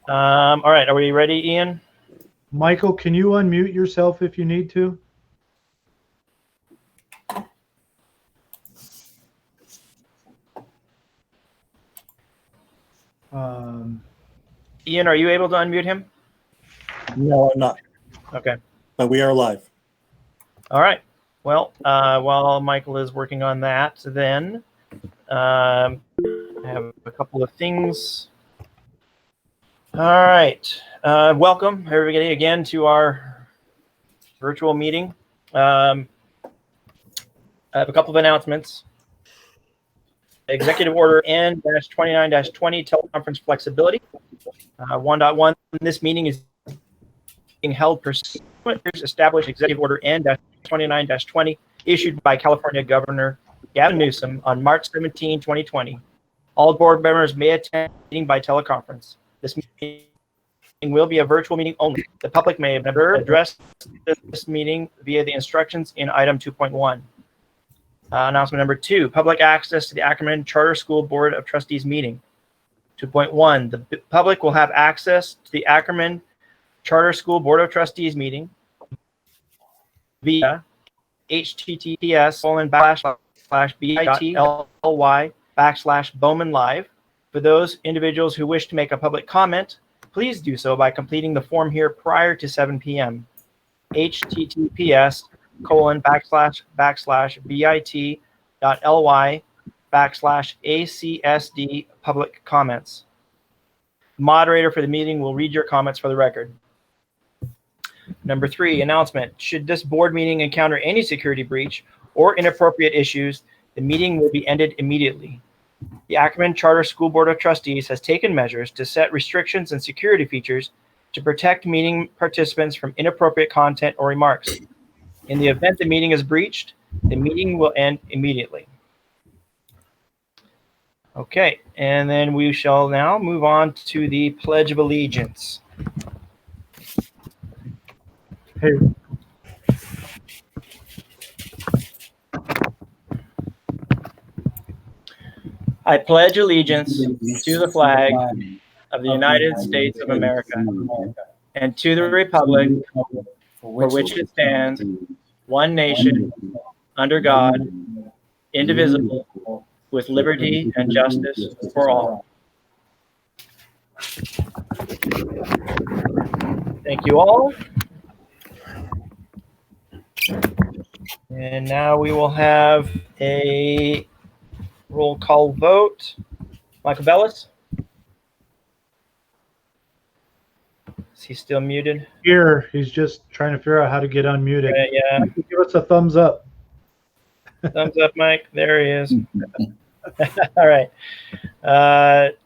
All right, are we ready, Ian? Michael, can you unmute yourself if you need to? Ian, are you able to unmute him? No, I'm not. Okay. But we are live. All right. Well, while Michael is working on that, then I have a couple of things. All right. Welcome, everybody, again to our virtual meeting. I have a couple of announcements. Executive Order N-29-20 teleconference flexibility. 1.1, this meeting is being held pursuant to established Executive Order N-29-20 issued by California Governor Gavin Newsom on March 17, 2020. All board members may attend the meeting by teleconference. This meeting will be a virtual meeting only. The public may address this meeting via the instructions in item 2.1. Announcement number 2, public access to the Ackerman Charter School Board of Trustees meeting. 2.1, the public will have access to the Ackerman Charter School Board of Trustees meeting via https://bit.ly/Bowman Live. For those individuals who wish to make a public comment, please do so by completing the form here prior to 7 p.m. https://bit.ly/ACSD public comments. The moderator for the meeting will read your comments for the record. Number 3, announcement. Should this board meeting encounter any security breach or inappropriate issues, the meeting will be ended immediately. The Ackerman Charter School Board of Trustees has taken measures to set restrictions and security features to protect meeting participants from inappropriate content or remarks. In the event the meeting is breached, the meeting will end immediately. Okay, and then we shall now move on to the Pledge of Allegiance. Hey, I pledge allegiance to the flag of the United States of America and to the republic for which it stands, one nation, under God, indivisible, with liberty and justice for all. Thank you all. And now we will have a roll call vote. Michael Bellis? Is he still muted? here, he's just trying to figure out how to get unmuted. Yeah. Give us a thumbs up. Thumbs up, Mike. There he is. All right.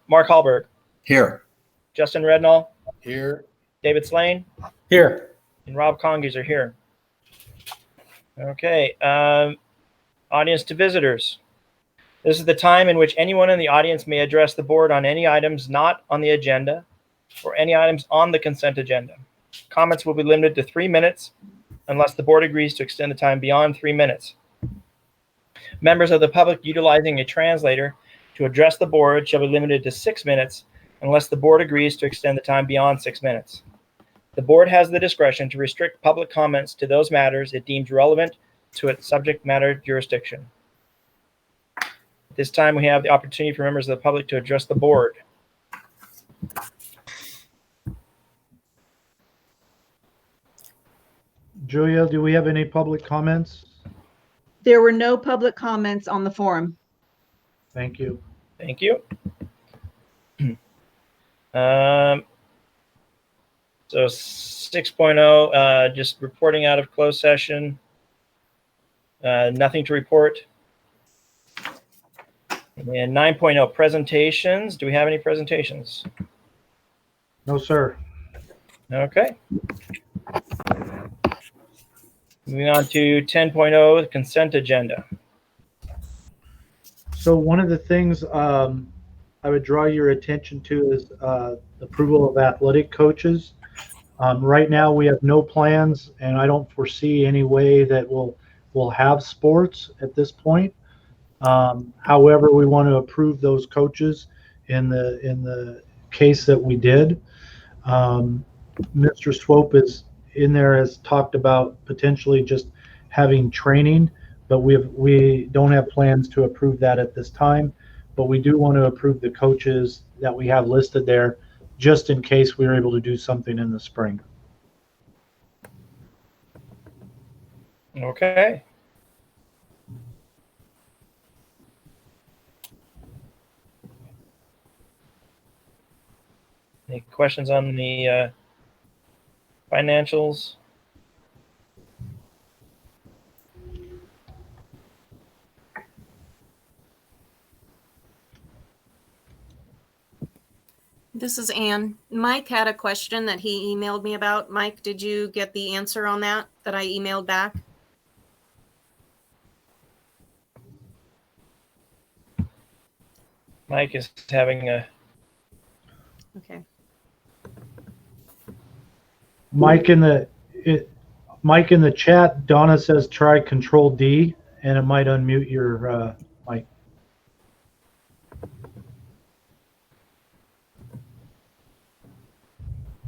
Mark Hallberg. Here. Justin Rednall. Here. David Slane. Here. And Rob Congies are here. Okay. Audience to visitors. This is the time in which anyone in the audience may address the board on any items not on the agenda or any items on the consent agenda. Comments will be limited to 3 minutes unless the board agrees to extend the time beyond 3 minutes. Members of the public utilizing a translator to address the board shall be limited to 6 minutes unless the board agrees to extend the time beyond 6 minutes. The board has the discretion to restrict public comments to those matters it deems relevant to its subject matter jurisdiction. At this time, we have the opportunity for members of the public to address the board. Julia, do we have any public comments? There were no public comments on the forum. Thank you. Thank you. So 6.0, just reporting out of closed session. Nothing to report. And 9.0, presentations. Do we have any presentations? No, sir. Okay. Moving on to 10.0, consent agenda. So one of the things I would draw your attention to is approval of athletic coaches. Right now we have no plans, and I don't foresee any way that we'll have sports at this point. However, we want to approve those coaches in the case that we did. Mr. Swope is in there, has talked about potentially just having training, but we don't have plans to approve that at this time. But we do want to approve the coaches that we have listed there, just in case we were able to do something in the spring. Okay. Any questions on the financials? This is Ann. Mike had a question that he emailed me about. Mike, did you get the answer on that I emailed back? Mike is having a Okay. Mike in the chat, Donna says try Control D, and it might unmute your mic.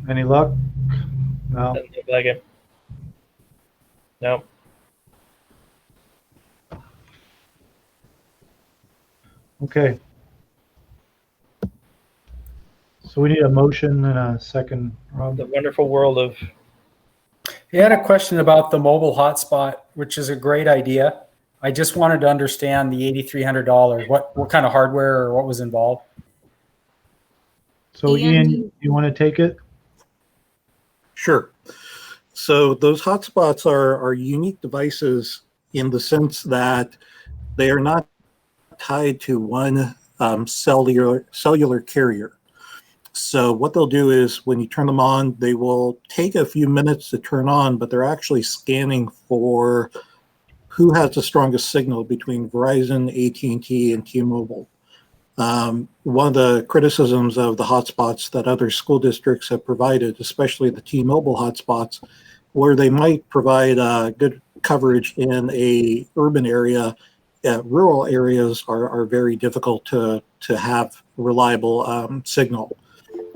Any luck? No. doesn't look like it. No. Okay. So we need a motion and a second, Rob. The wonderful world of He had a question about the mobile hotspot, which is a great idea. I just wanted to understand the $8,300. What kind of hardware or what was involved? So Ian, Ian, you want to take it? Sure. So those hotspots are unique devices in the sense that they are not tied to one cellular carrier. So what they'll do is when you turn them on, they will take a few minutes to turn on, but they're actually scanning for who has the strongest signal between Verizon, AT&T, and T-Mobile. One of the criticisms of the hotspots that other school districts have provided, especially the T-Mobile hotspots, where they might provide good coverage in a urban area, rural areas are very difficult to have reliable signal.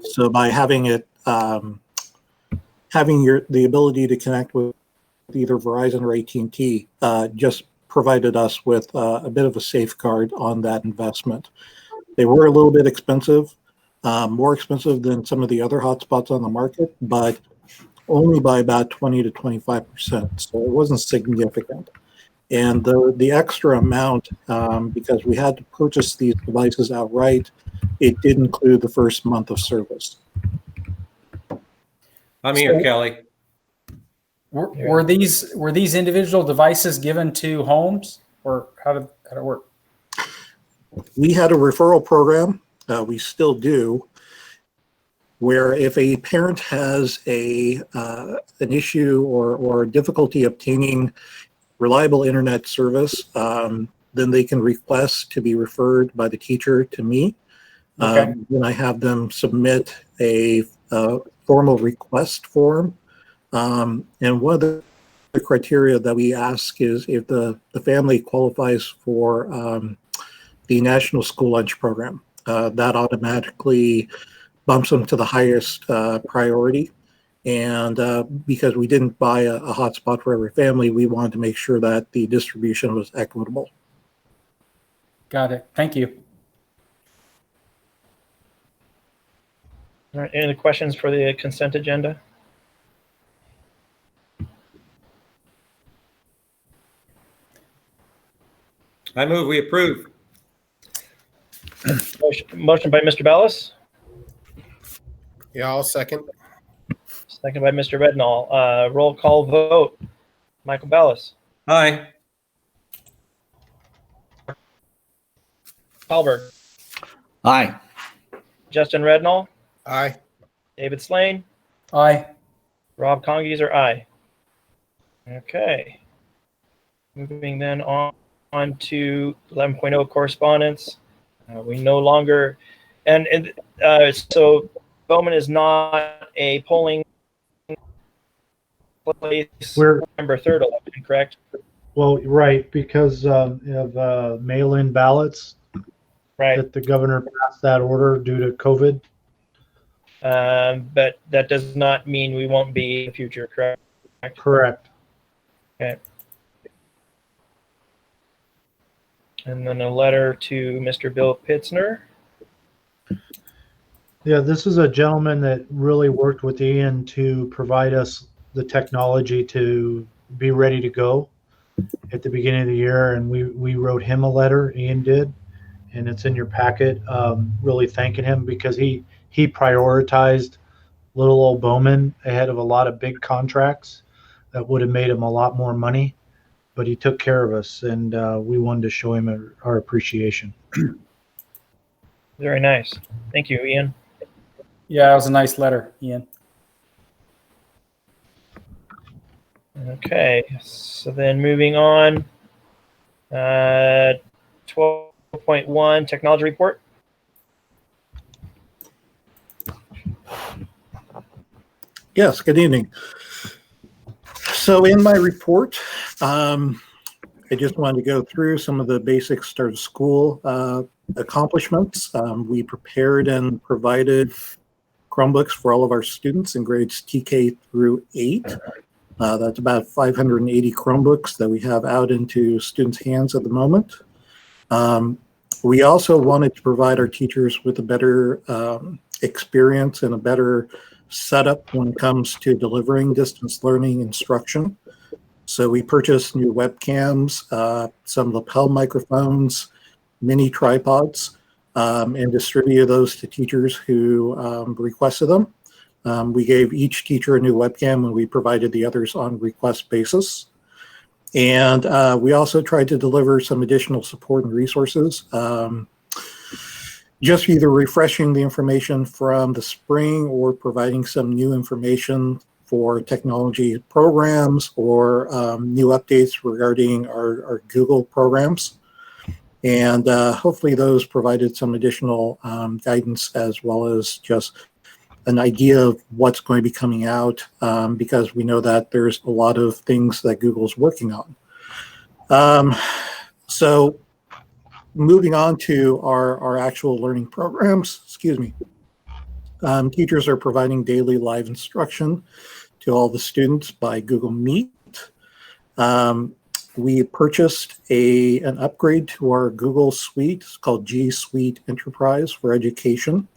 So by having it, having the ability to connect with either Verizon or AT&T just provided us with a bit of a safeguard on that investment. They were a little bit expensive, more expensive than some of the other hotspots on the market, but only by about 20 to 25%. So it wasn't significant. And the extra amount, because we had to purchase these devices outright, it did include the first month of service. I'm here, Kelly. Were these individual devices given to homes, or how did it work? We had a referral program, we still do, where if a parent has an issue or difficulty obtaining reliable internet service, then they can request to be referred by the teacher to me. Okay. Then I have them submit a formal request form. And one of the criteria that we ask is if the family qualifies for the National School Lunch Program. That automatically bumps them to the highest priority. And because we didn't buy a hotspot for every family, we wanted to make sure that the distribution was equitable. Got it. Thank you. All right, any other questions for the consent agenda? I move we approve. Motion by Mr. Bellis, Yeah, I'll second. second by Mr. Rednall. Roll call vote. Michael Bellis, Aye. Hallberg, Aye. Justin Rednall, Aye. David Slane, Aye. Rob Congeezer, aye. Okay. Moving then on to 11.0 correspondence. We no longer, so Bowman is not a polling place We're November 3rd election, correct? well, right, because of mail-in ballots Right. that the governor passed that order due to COVID. But that does not mean we won't be in the future, correct? Correct. Okay. And then a letter to Mr. Bill Pitzner. Yeah, this is a gentleman that really worked with Ian to provide us the technology to be ready to go at the beginning of the year, and we wrote him a letter, Ian did, and it's in your packet, really thanking him because he prioritized little old Bowman ahead of a lot of big contracts that would have made him a lot more money, but he took care of us, and we wanted to show him our appreciation. Very nice. Thank you, Ian. Yeah, it was a nice letter, Ian. Okay, so then moving on, 12.1 technology report. Yes, good evening. So in my report, I just wanted to go through some of the basic start of school accomplishments. We prepared and provided Chromebooks for all of our students in grades TK through 8. That's about 580 Chromebooks that we have out into students' hands at the moment. We also wanted to provide our teachers with a better experience and a better setup when it comes to delivering distance learning instruction. So we purchased new webcams, some lapel microphones, mini tripods, and distributed those to teachers who requested them. We gave each teacher a new webcam and we provided the others on request basis. And we also tried to deliver some additional support and resources, just either refreshing the information from the spring or providing some new information for technology programs or new updates regarding our Google programs. And hopefully those provided some additional guidance as well as just an idea of what's going to be coming out because we know that there's a lot of things that Google's working on. So moving on to our actual learning programs, excuse me. Teachers are providing daily live instruction to all the students by Google Meet. We purchased an upgrade to our Google Suite. It's called G Suite Enterprise for Education.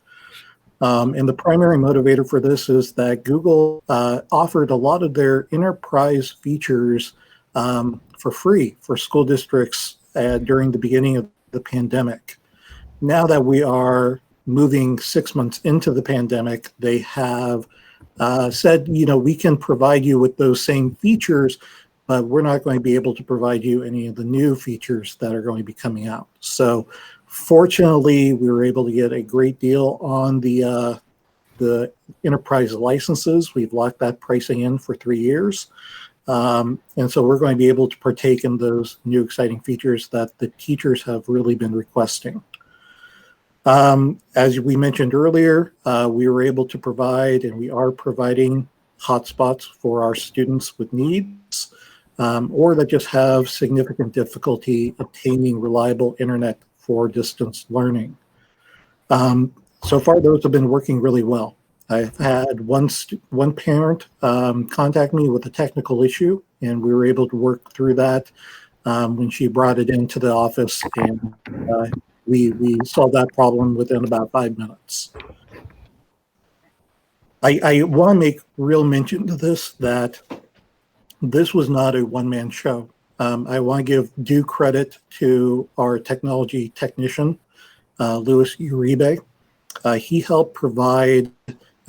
And the primary motivator for this is that Google offered a lot of their enterprise features for free for school districts during the beginning of the pandemic. Now that we are moving 6 months into the pandemic, they have said, we can provide you with those same features, but we're not going to be able to provide you any of the new features that are going to be coming out. So fortunately, we were able to get a great deal on the enterprise licenses. We've locked that pricing in for 3 years. And so we're going to be able to partake in those new exciting features that the teachers have really been requesting. As we mentioned earlier, we were able to provide, and we are providing hotspots for our students with needs or that just have significant difficulty obtaining reliable internet for distance learning. So far, those have been working really well. I've had one parent contact me with a technical issue, and we were able to work through that when she brought it into the office, and we solved that problem within about 5 minutes. I want to make real mention to this that this was not a one-man show. I want to give due credit to our technology technician, Louis Uribe. He helped provide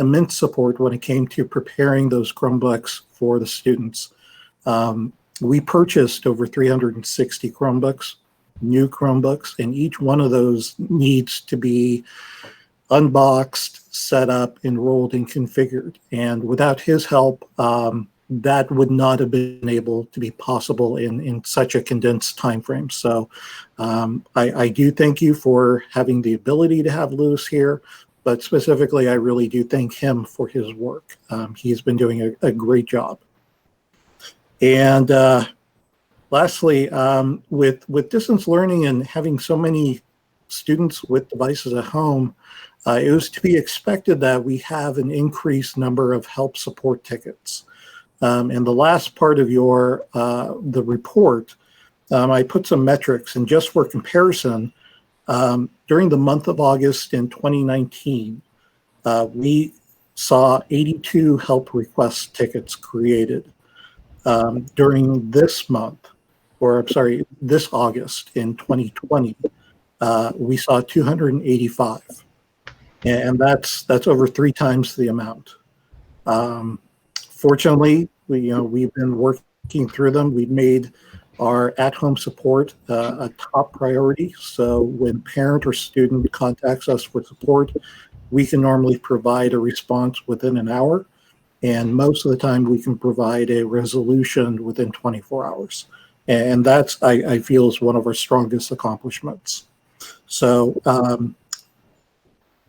immense support when it came to preparing those Chromebooks for the students. We purchased over 360 Chromebooks, new Chromebooks, and each one of those needs to be unboxed, set up, enrolled, and configured. And without his help, that would not have been able to be possible in such a condensed time frame. So I do thank you for having the ability to have Louis here, but specifically, I really do thank him for his work. He's been doing a great job. And lastly, with distance learning and having so many students with devices at home, it was to be expected that we have an increased number of help support tickets. In the last part of your the report, I put some metrics, and just for comparison, during the month of August in 2019, we saw 82 help request tickets created. During this month, or I'm sorry, this August in 2020, we saw 285, and that's over 3 times the amount. Fortunately, we've been working through them. We've made our at-home support a top priority. So when parent or student contacts us for support, we can normally provide a response within an hour. And most of the time we can provide a resolution within 24 hours. And that's, I feel, is one of our strongest accomplishments. So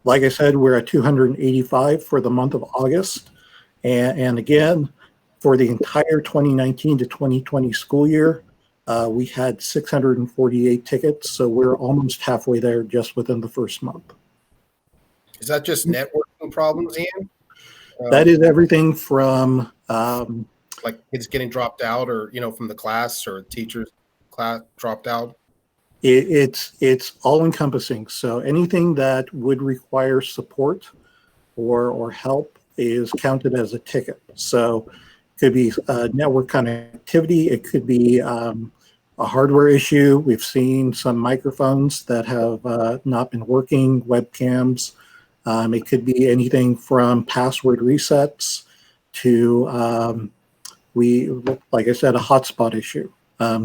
like I said, we're at 285 for the month of August. And again, for the entire 2019 to 2020 school year, we had 648 tickets. So we're almost halfway there just within the first month. Is that just networking problems, Ian? That is everything from Like kids getting dropped out, or from the class, or teachers class dropped out? It's all encompassing. So anything that would require support or help is counted as a ticket. So it could be network connectivity. It could be a hardware issue. We've seen some microphones that have not been working, webcams. It could be anything from password resets to, like I said, a hotspot issue.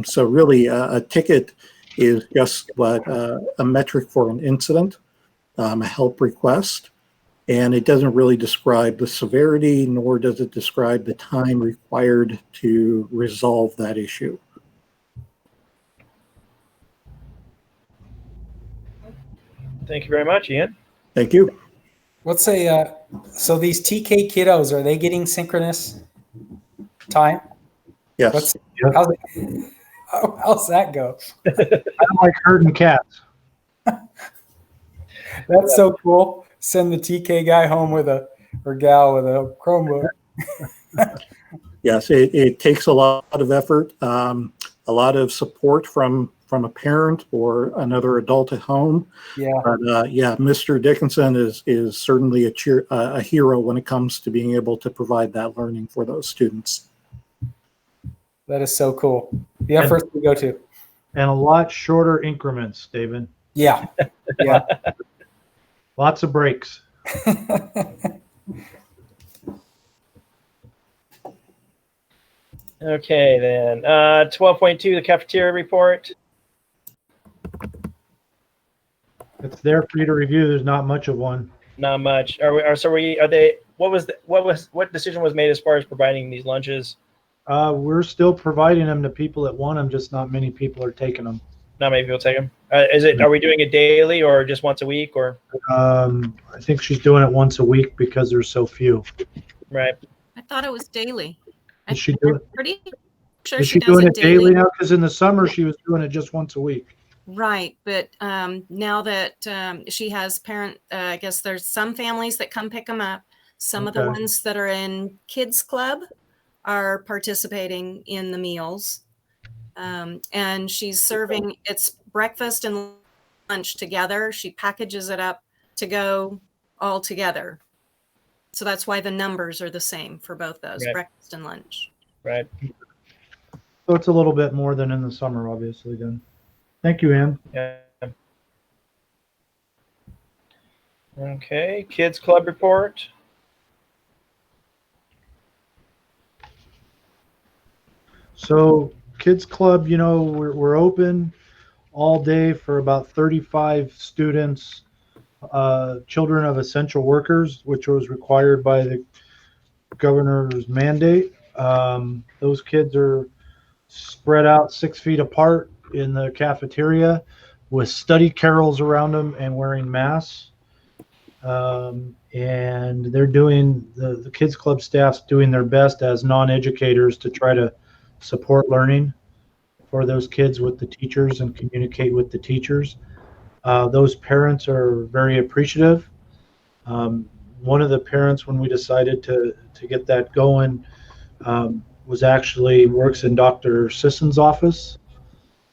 So really a ticket is just what a metric for an incident, a help request, and it doesn't really describe the severity, nor does it describe the time required to resolve that issue. Thank you very much, Ian. Thank you. Let's say, so these TK kiddos, are they getting synchronous time? Yes. How's that go? I don't like herding cats. That's so cool. Send the TK guy home or gal with a Chromebook. Yes, it takes a lot of effort, a lot of support from a parent or another adult at home. Yeah. But yeah, Mr. Dickinson is certainly a hero when it comes to being able to provide that learning for those students. That is so cool. The efforts we go to. And a lot shorter increments, David. Yeah. Yeah. Lots of breaks. Okay, then 12.2, the cafeteria report. It's there for you to review. There's not much of one. Not much. What decision was made as far as providing these lunches? We're still providing them to people that want them, just not many people are taking them. Not many people take them. Are we doing it daily or just once a week or? I think she's doing it once a week because there's so few. Right. I thought it was daily. Is she doing it? Pretty sure Is she she doing does it daily now? Because in the summer she was doing it just once a week. Right, but now that she has I guess there's some families that come pick them up. Some of the Okay. ones that are in kids club are participating in the meals. And she's serving, it's breakfast and lunch together. She packages it up to go all together. So that's why the numbers are the same for both those, Right. breakfast and lunch. Right. So it's a little bit more than in the summer, obviously, then. Thank you, Ann. Yeah. Okay, kids club report. So Kids Club, we're open all day for about 35 students, children of essential workers, which was required by the governor's mandate. Those kids are spread out 6 feet apart in the cafeteria with study carrels around them and wearing masks. And they're doing, the Kids Club staff's doing their best as non-educators to try to support learning for those kids with the teachers and communicate with the teachers. Those parents are very appreciative. One of the parents, when we decided to get that going, was actually works in Dr. Sisson's office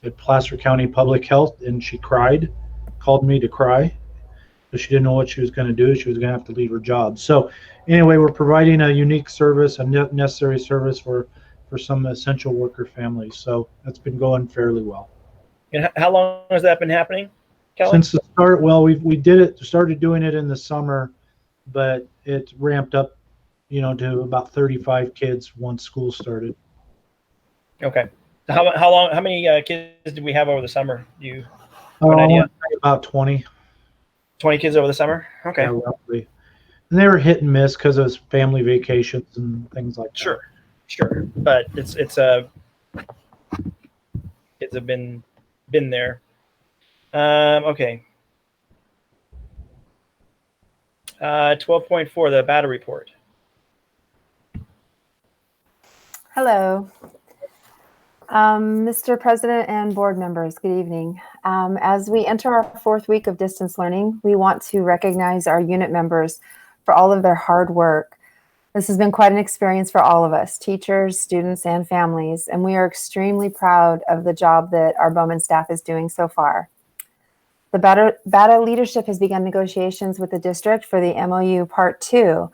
at Placer County Public Health, and she cried, called me to cry, but she didn't know what she was going to do. She was going to have to leave her job. So anyway, we're providing a unique service, a necessary service for some essential worker families. So that's been going fairly well. And how long has that been happening, Kelly? Since the start, well, started doing it in the summer, but it ramped up, to about 35 kids once school started. Okay. How many kids did we have over the summer? Do you have an idea? About 20. 20 kids over the summer? Okay. Yeah, roughly. And they were hit and miss because of family vacations and things like that. Sure. But it's kids have been there. Okay. 12.4, the battle report. Hello. Mr. President and board members, good evening. As we enter our 4th week of distance learning, we want to recognize our unit members for all of their hard work. This has been quite an experience for all of us, teachers, students, and families, and we are extremely proud of the job that our Bowman staff is doing so far. The BATA leadership has begun negotiations with the district for the MOU Part 2.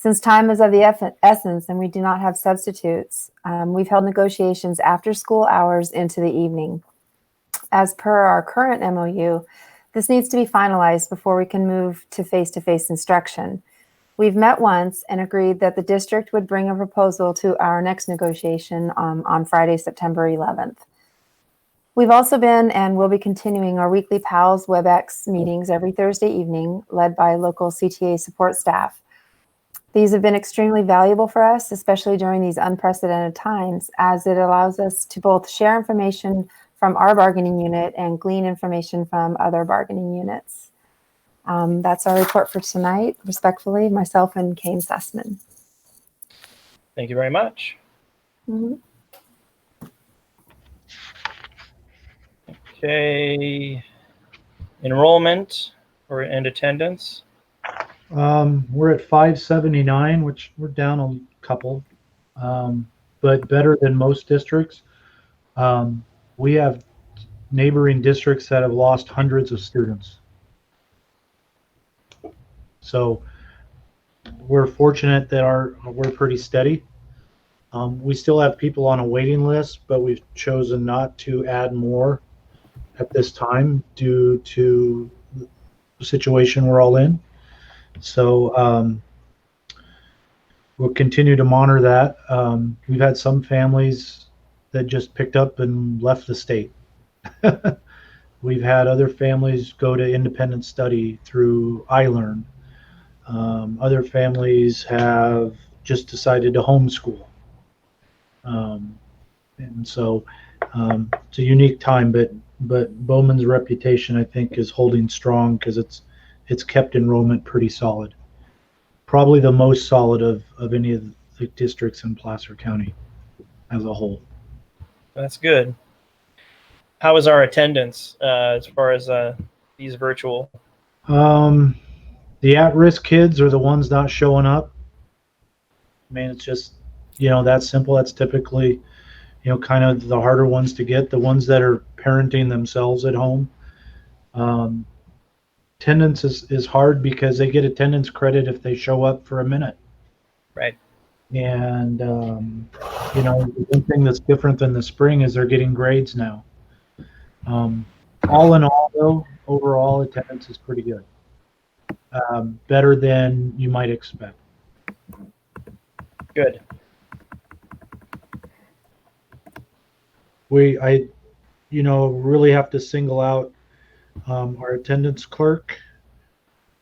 Since time is of the essence and we do not have substitutes, we've held negotiations after school hours into the evening. As per our current MOU, this needs to be finalized before we can move to face-to-face instruction. We've met once and agreed that the district would bring a proposal to our next negotiation on Friday, September 11th. We've also been and will be continuing our weekly PALS WebEx meetings every Thursday evening, led by local CTA support staff. These have been extremely valuable for us, especially during these unprecedented times, as it allows us to both share information from our bargaining unit and glean information from other bargaining units. That's our report for tonight. Respectfully, myself and Kane Sussman. Thank you very much. Mm-hmm. Okay. Enrollment and attendance. We're at 579, which we're down a couple, but better than most districts. We have neighboring districts that have lost hundreds of students. So we're fortunate that we're pretty steady. We still have people on a waiting list, but we've chosen not to add more at this time due to the situation we're all in. So we'll continue to monitor that. We've had some families that just picked up and left the state. We've had other families go to independent study through iLearn. Other families have just decided to homeschool. And so it's a unique time, but Bowman's reputation, I think, is holding strong because it's kept enrollment pretty solid. Probably the most solid of any of the districts in Placer County as a whole. That's good. How is our attendance as far as these virtual? The at-risk kids are the ones not showing up. I mean, it's just, that simple. That's typically, kind of the harder ones to get, the ones that are parenting themselves at home. Attendance is hard because they get attendance credit if they show up for a minute. Right. And, the one thing that's different than the spring is they're getting grades now. All in all, though, overall attendance is pretty good. Better than you might expect. Good. I really have to single out our attendance clerk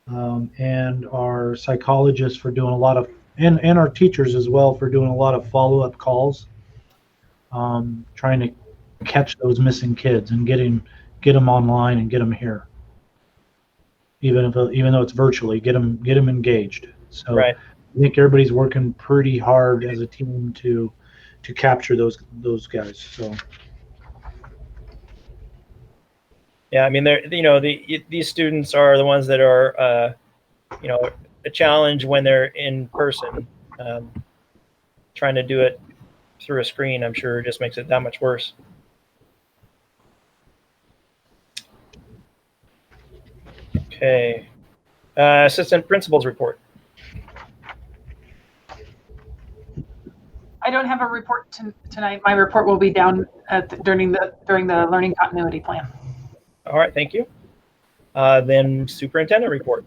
and our psychologist for doing a lot of, and our teachers as well for doing a lot of follow-up calls, trying to catch those missing kids and get them online and get them here. Even though it's virtually, get them engaged. So right. I think everybody's working pretty hard as a team to capture those guys. So Yeah, I mean, these students are the ones that are, a challenge when they're in person. Trying to do it through a screen, I'm sure, just makes it that much worse. Okay. Assistant Principal's report. I don't have a report tonight. My report will be down during the learning continuity plan. All right, thank you. Then Superintendent report.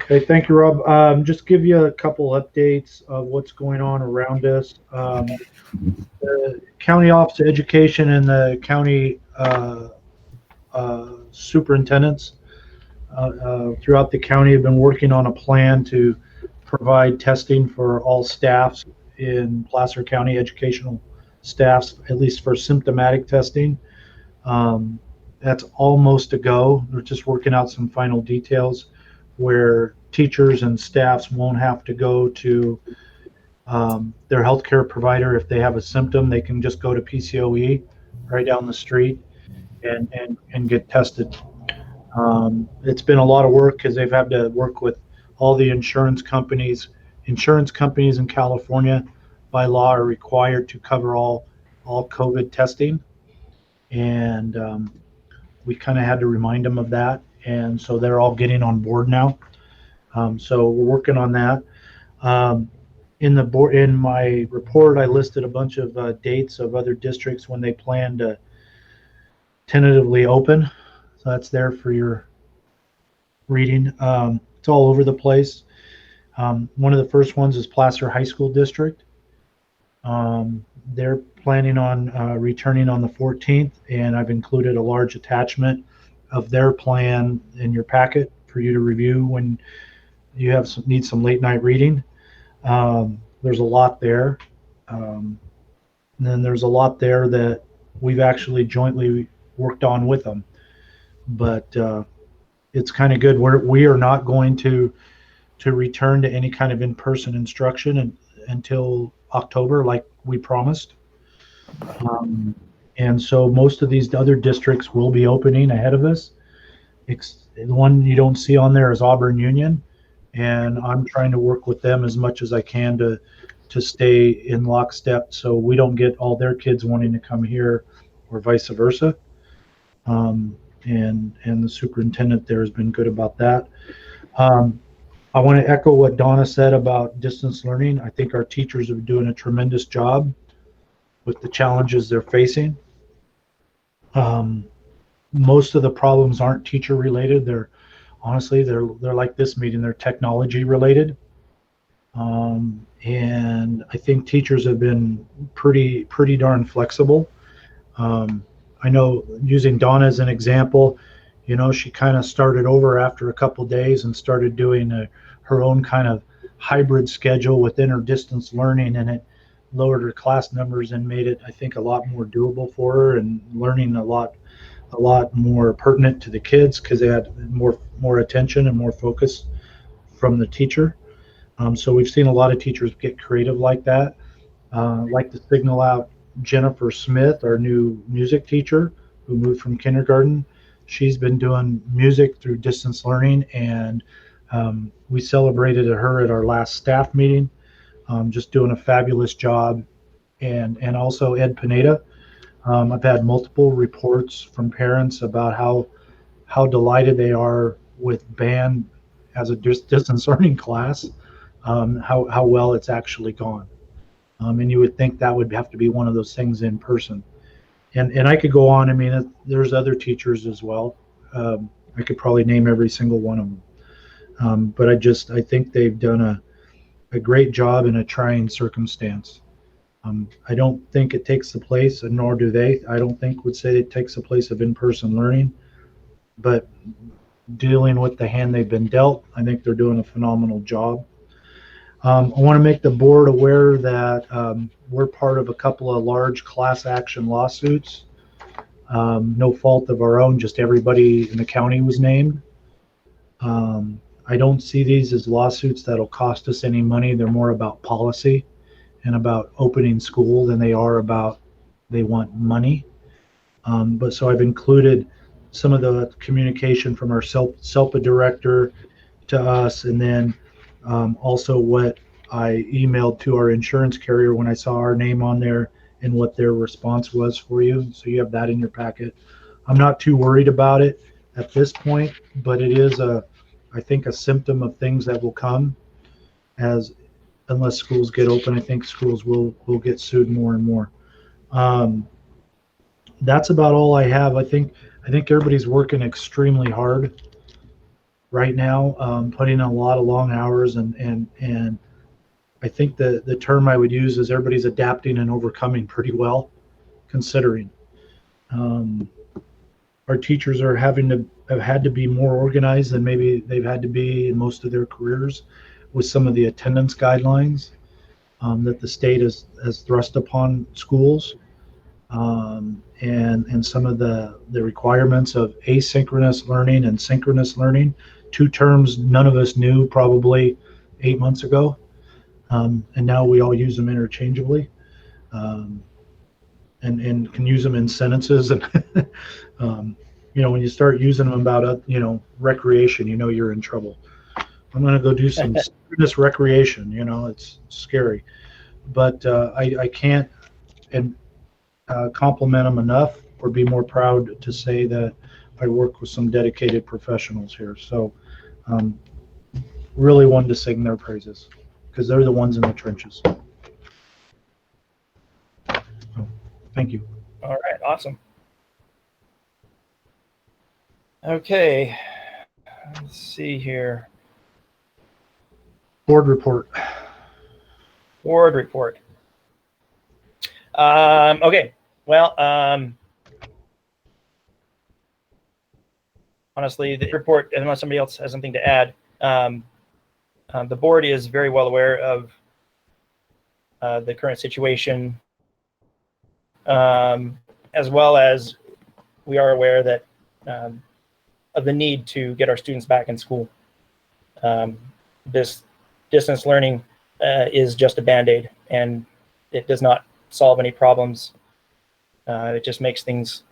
Okay, thank you, Rob. Just give you a couple updates of what's going on around us. The County Office of Education and the county superintendents throughout the county have been working on a plan to provide testing for all staffs in Placer County educational staffs, at least for symptomatic testing. That's almost a go. They're just working out some final details where teachers and staffs won't have to go to their healthcare provider if they have a symptom. They can just go to PCOE right down the street and get tested. It's been a lot of work because they've had to work with all the insurance companies. Insurance companies in California by law are required to cover all COVID testing. And we kind of had to remind them of that. And so they're all getting on board now. So we're working on that. In my report, I listed a bunch of dates of other districts when they plan to tentatively open. So that's there for your reading. It's all over the place. One of the first ones is Placer High School District. They're planning on returning on the 14th, and I've included a large attachment of their plan in your packet for you to review when you need some late night reading. There's a lot there. And then there's a lot there that we've actually jointly worked on with them. But it's kind of good. We are not going to return to any kind of in-person instruction until October, like we promised. And so most of these other districts will be opening ahead of us. The one you don't see on there is Auburn Union, and I'm trying to work with them as much as I can to stay in lockstep so we don't get all their kids wanting to come here or vice versa. And the superintendent there has been good about that. I want to echo what Donna said about distance learning. I think our teachers are doing a tremendous job with the challenges they're facing. Most of the problems aren't teacher related. They're like this meeting, they're technology related. And I think teachers have been pretty darn flexible. I know, using Donna as an example, she kind of started over after a couple days and started doing her own kind of hybrid schedule within her distance learning, and it lowered her class numbers and made it, I think, a lot more doable for her and learning a lot more pertinent to the kids because they had more attention and more focus from the teacher. So we've seen a lot of teachers get creative like that. I'd like to signal out Jennifer Smith, our new music teacher who moved from kindergarten. She's been doing music through distance learning, and we celebrated her at our last staff meeting, just doing a fabulous job. And also Ed Pineda. I've had multiple reports from parents about how delighted they are with band as a distance learning class, how well it's actually gone. And you would think that would have to be one of those things in person. And I could go on. I mean, there's other teachers as well. I could probably name every single one of them. But I think they've done a great job in a trying circumstance. I don't think it takes the place, and nor do they. I don't think would say it takes the place of in-person learning. But dealing with the hand they've been dealt, I think they're doing a phenomenal job. I want to make the board aware that we're part of a couple of large class action lawsuits. No fault of our own, just everybody in the county was named. I don't see these as lawsuits that'll cost us any money. They're more about policy and about opening school than they are about they want money. But so I've included some of the communication from our SELPA director to us, and then also what I emailed to our insurance carrier when I saw our name on there and what their response was for you. So you have that in your packet. I'm not too worried about it at this point, but it is I think a symptom of things that will come unless schools get open. I think schools will get sued more and more. That's about all I have. I think everybody's working extremely hard right now, putting in a lot of long hours, and I think the term I would use is everybody's adapting and overcoming pretty well, considering. Our teachers have had to be more organized than maybe they've had to be in most of their careers, with some of the attendance guidelines that the state has thrust upon schools, and some of the requirements of asynchronous learning and synchronous learning, two terms none of us knew probably 8 months ago, and now we all use them interchangeably, and can use them in sentences. And when you start using them about recreation, you're in trouble. I'm going to go do some synchronous recreation. It's scary, but I can't compliment them enough or be more proud to say that I work with some dedicated professionals here. So really wanted to sing their praises because they're the ones in the trenches. So, thank you. All right, awesome. Okay, let's see here. Board report. Board report. Okay, well, honestly, the report, unless somebody else has something to add, the board is very well aware of the current situation, as well as we are aware that of the need to get our students back in school. This distance learning is just a Band-Aid, and it does not solve any problems. It just makes things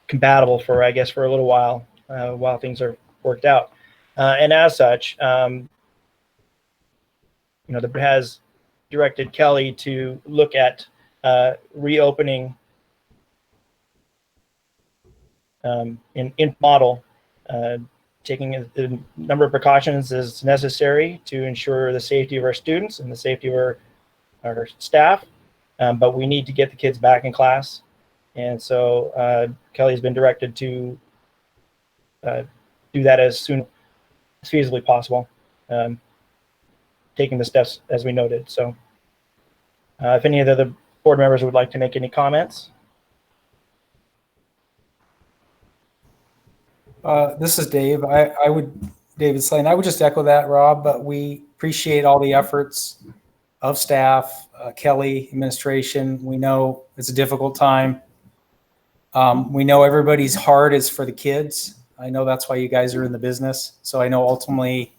compatible for a little while things are worked out. And as such, the board has directed Kelly to look at reopening in model, taking the number of precautions as necessary to ensure the safety of our students and the safety of our staff. But we need to get the kids back in class. And so Kelly has been directed to do that as soon as feasibly possible, taking the steps as we noted. So if any of the other board members would like to make any comments. This is Dave. David Slane. I would just echo that, Rob, but we appreciate all the efforts of staff, Kelly, administration. We know it's a difficult time. We know everybody's heart is for the kids. I know that's why you guys are in the business. So I know ultimately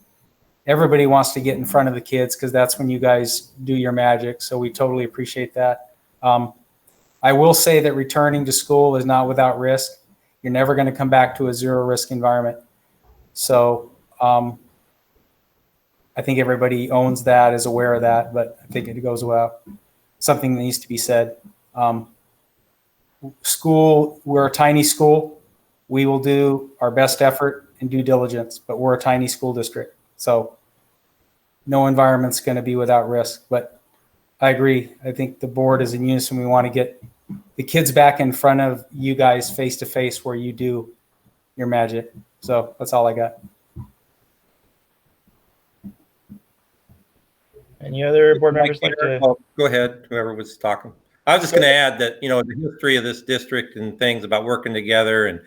everybody wants to get in front of the kids because that's when you guys do your magic. So we totally appreciate that. I will say that returning to school is not without risk. You're never going to come back to a zero risk environment. So I think everybody owns that, is aware of that, but I think it goes without something that needs to be said. School, we're a tiny school. We will do our best effort and due diligence, but we're a tiny school district. So no environment's going to be without risk, but I agree. I think the board is in unison. We want to get the kids back in front of you guys face to face where you do your magic. So that's all I got. Any other board members like to? Oh, go ahead, whoever was talking. I was just going to add that, the history of this district and things about working together and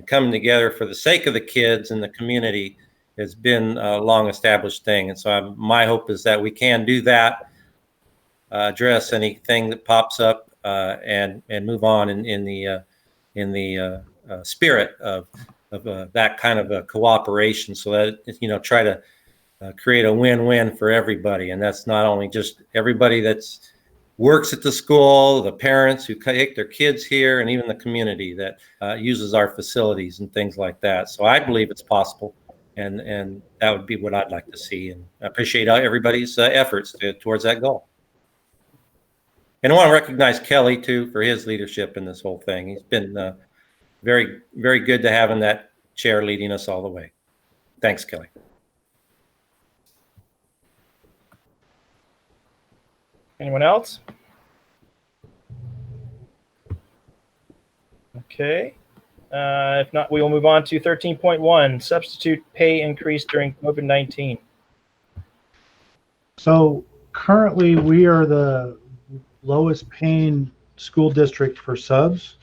coming together for the sake of the kids and the community has been a long established thing. And so my hope is that we can do that, address anything that pops up, and move on in the spirit of that kind of a cooperation, so that try to create a win-win for everybody. And that's not only just everybody that's works at the school, the parents who take their kids here, and even the community that uses our facilities and things like that. So I believe it's possible, and that would be what I'd like to see. And I appreciate everybody's efforts towards that goal. And I want to recognize Kelly too for his leadership in this whole thing. He's been very, very good to have in that chair leading us all the way. Thanks, Kelly. Anyone else? Okay. If not, we will move on to 13.1, substitute pay increase during COVID-19. So currently, we are the lowest paying school district for subs.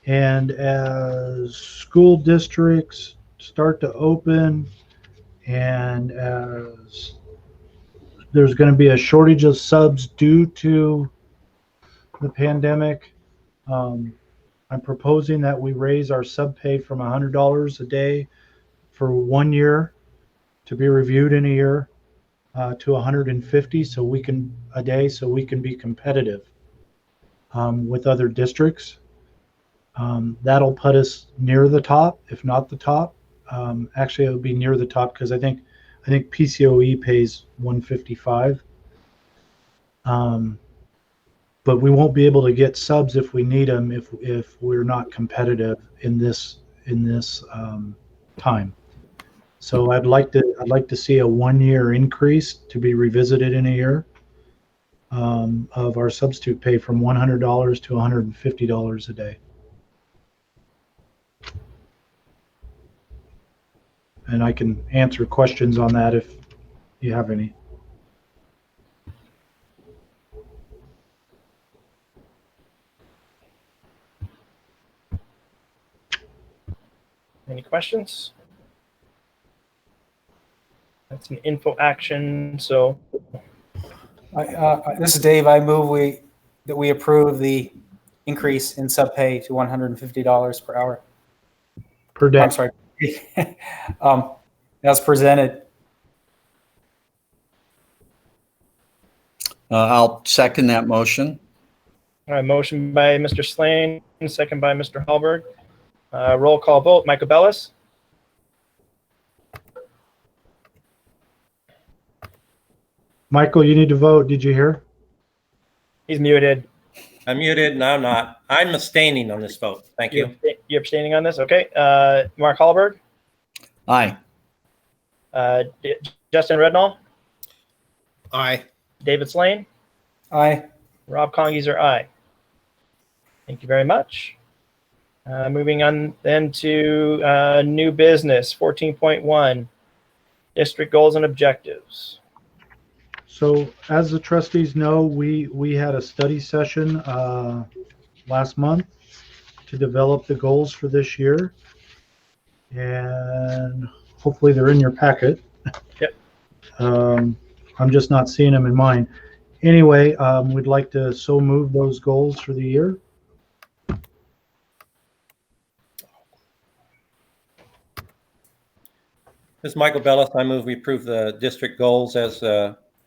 And as school districts start to open and as there's going to be a shortage of subs due to the pandemic, I'm proposing that we raise our sub pay from $100 a day for 1 year to be reviewed in a year to $150 so we can a day so we can be competitive with other districts. That'll put us near the top, if not the top. Actually, it would be near the top because I think PCOE pays $155. But we won't be able to get subs if we need them if we're not competitive in this time. So I'd like to see a 1 year increase to be revisited in a year of our substitute pay from $100 to $150 a day. And I can answer questions on that if you have any. Any questions? That's an info action. So This is Dave. I move that we approve the increase in sub pay to $150 per hour. Per day. I'm sorry. As presented. I'll second that motion. All right, motion by Mr. Slane, second by Mr. Hallberg. Roll call vote. Michael Bellis. Michael, you need to vote. Did you hear? He's muted. I'm muted. No, I'm not. I'm abstaining on this vote. Thank you. You're abstaining on this? Okay. Mark Hallberg. Aye. Justin Rednall. Aye. David Slane. Aye. Rob Congeser, aye. Thank you very much. Moving on then to new business, 14.1, district goals and objectives. So as the trustees know, we had a study session last month to develop the goals for this year. And hopefully they're in your packet. Yep. I'm just not seeing them in mine. Anyway, we'd like to so move those goals for the year. This is Michael Bellis. I move we approve the district goals as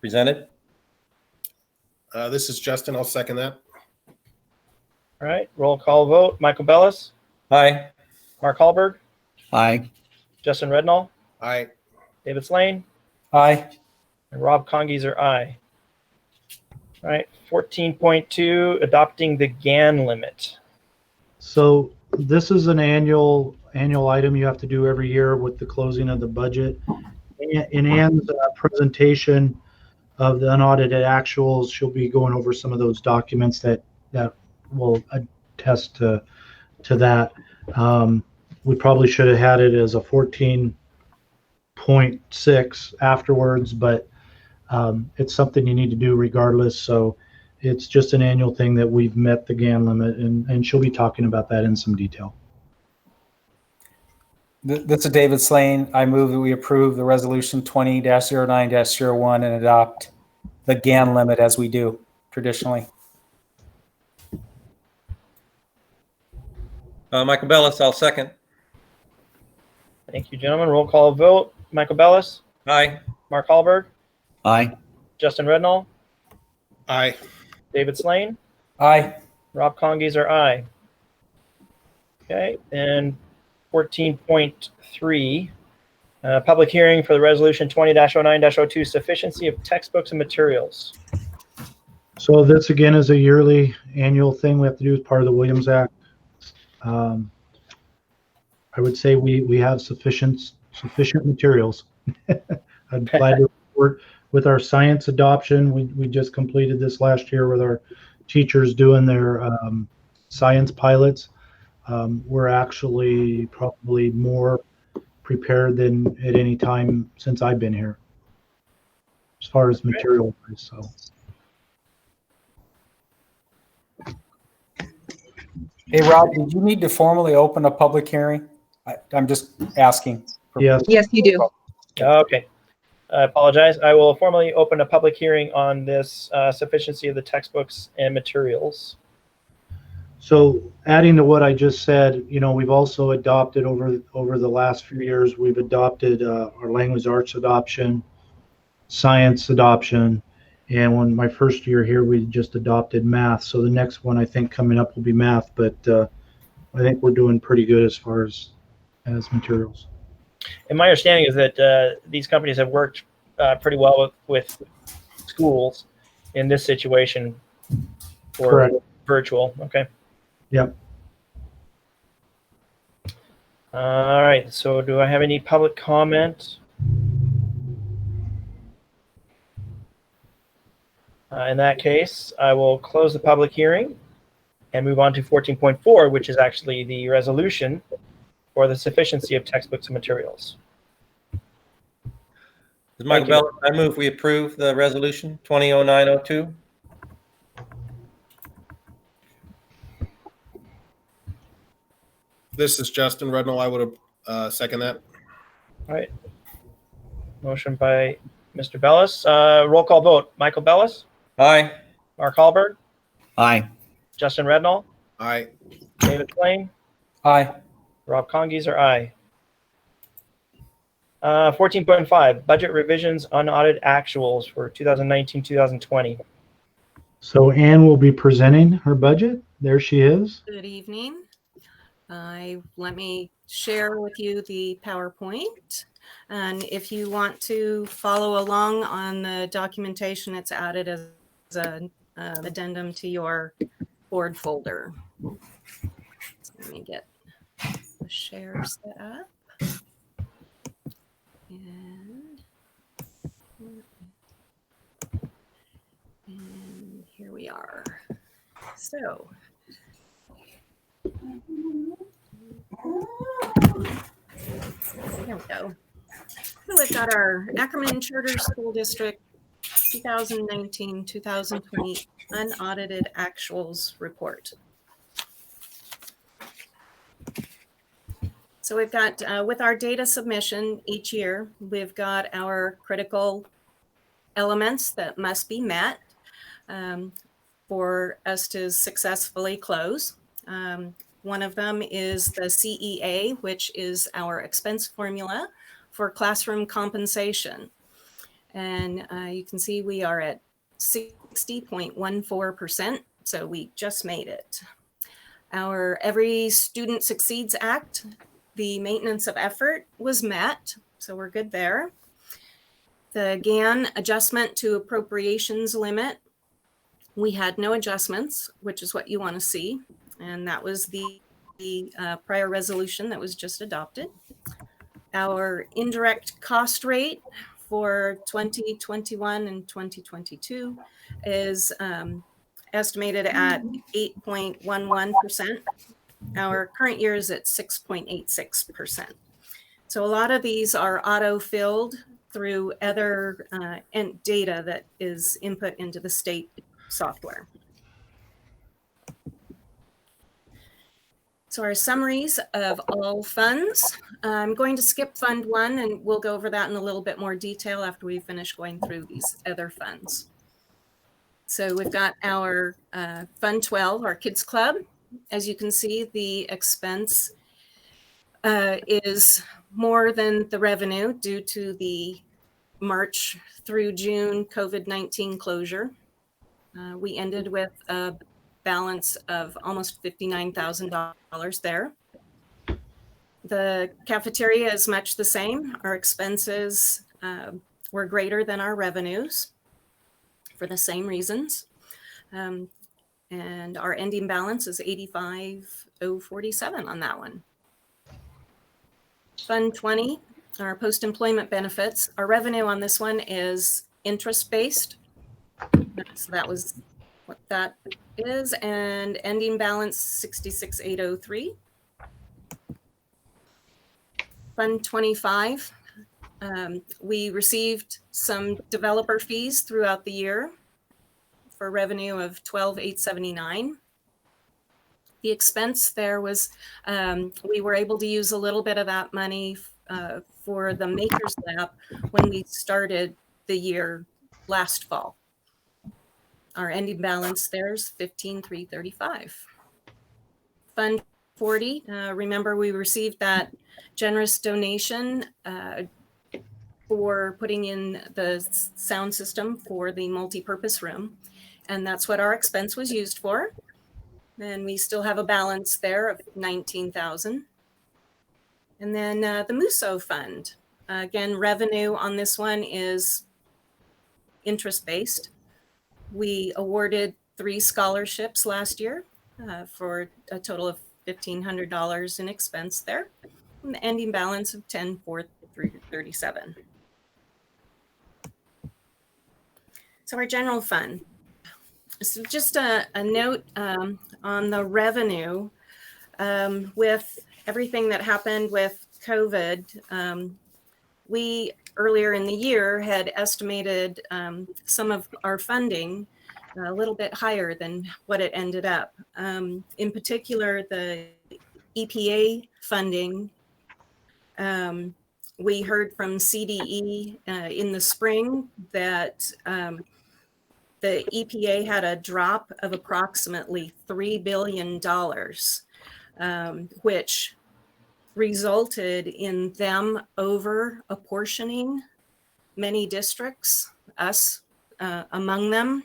presented. This is Justin. I'll second that. All right, roll call vote. Michael Bellis. Aye. Mark Hallberg. Aye. Justin Rednall. Aye. David Slane. Aye. And Rob Congeser, aye. All right, 14.2, adopting the GANN limit. So this is an annual item you have to do every year with the closing of the budget. In Ann's presentation of the unaudited actuals, she'll be going over some of those documents that will attest to that. We probably should have had it as a 14.6 afterwards, but it's something you need to do regardless. So it's just an annual thing that we've met the GAN limit, and she'll be talking about that in some detail. This is David Slane. I move that we approve the resolution 20-09-01 and adopt the GAN limit as we do traditionally. Michael Bellis, I'll second. Thank you, gentlemen. Roll call vote. Michael Bellis. Aye. Mark Hallberg. Aye. Justin Rednall. Aye. David Slane, Aye. Rob Congeser, aye. Okay, and 14.3, public hearing for the resolution 20-09-02, sufficiency of textbooks and materials. So this again is a yearly annual thing we have to do as part of the Williams Act. I would say we have sufficient materials. I'm glad to report with our science adoption. We just completed this last year with our teachers doing their science pilots. We're actually probably more prepared than at any time since I've been here, as far as material. So. Hey, Rob, did you need to formally open a public hearing? I'm just asking. Yes. Yes, you do. Okay. I apologize. I will formally open a public hearing on this sufficiency of the textbooks and materials. So adding to what I just said, we've also adopted over the last few years, we've adopted our language arts adoption, science adoption, and when my first year here, we just adopted math. So the next one I think coming up will be math, but I think we're doing pretty good as far as materials. And my understanding is that these companies have worked pretty well with schools in this situation for Correct. virtual. Okay. Yep. All right. So do I have any public comment? In that case, I will close the public hearing and move on to 14.4, which is actually the resolution for the sufficiency of textbooks and materials. Michael Bell, I move we approve the resolution 2009-02. This is Justin Rednall. I would have second that. All right. Motion by Mr. Bellis. Roll call vote. Michael Bellis, Aye. Mark Hallberg, Aye. Justin Rednall, Aye. David Slane, Aye. Rob Congeser, aye. 14.5, budget revisions, unaudited actuals for 2019-2020. So Ann will be presenting her budget. There she is. Good evening. Let me share with you the PowerPoint. And if you want to follow along on the documentation, it's added as an addendum to your board folder. So let me get the share set up. And here we are. So there we go. So we've got our Ackerman Charter School District 2019-2020 unaudited actuals report. So we've got, with our data submission each year, we've got our critical elements that must be met for us to successfully close. One of them is the CEA, which is our expense formula for classroom compensation. And you can see we are at 60.14%, so we just made it. Our Every Student Succeeds Act, the maintenance of effort was met, so we're good there. The GANN adjustment to appropriations limit, we had no adjustments, which is what you want to see. And that was the prior resolution that was just adopted. Our indirect cost rate for 2021 and 2022 is estimated at 8.11%. Our current year is at 6.86%. So a lot of these are auto-filled through other data that is input into the state software. So our summaries of all funds. I'm going to skip Fund 1 and we'll go over that in a little bit more detail after we finish going through these other funds. So we've got our Fund 12, our Kids Club. As you can see, the expense is more than the revenue due to the March through June COVID-19 closure. We ended with a balance of almost $59,000 there. The cafeteria is much the same. Our expenses were greater than our revenues for the same reasons. And our ending balance is $85,047 on that one. Fund 20, our post-employment benefits. Our revenue on this one is interest-based. So that was what that is. And ending balance, $66,803. Fund 25, we received some developer fees throughout the year for revenue of $12,879. The expense there was, we were able to use a little bit of that money for the Makers Lab when we started the year last fall. Our ending balance there's $15,335. Fund 40, remember we received that generous donation for putting in the sound system for the multi-purpose room. And that's what our expense was used for. And we still have a balance there of $19,000. And then the Musso Fund. Again, revenue on this one is interest-based. We awarded 3 scholarships last year for a total of $1,500 in expense there. And the ending balance of $10,437. So our general fund. So just a note on the revenue with everything that happened with COVID. We earlier in the year had estimated some of our funding a little bit higher than what it ended up. In particular, the EPA funding. We heard from CDE in the spring that the EPA had a drop of approximately $3 billion, which resulted in them over apportioning many districts, us among them.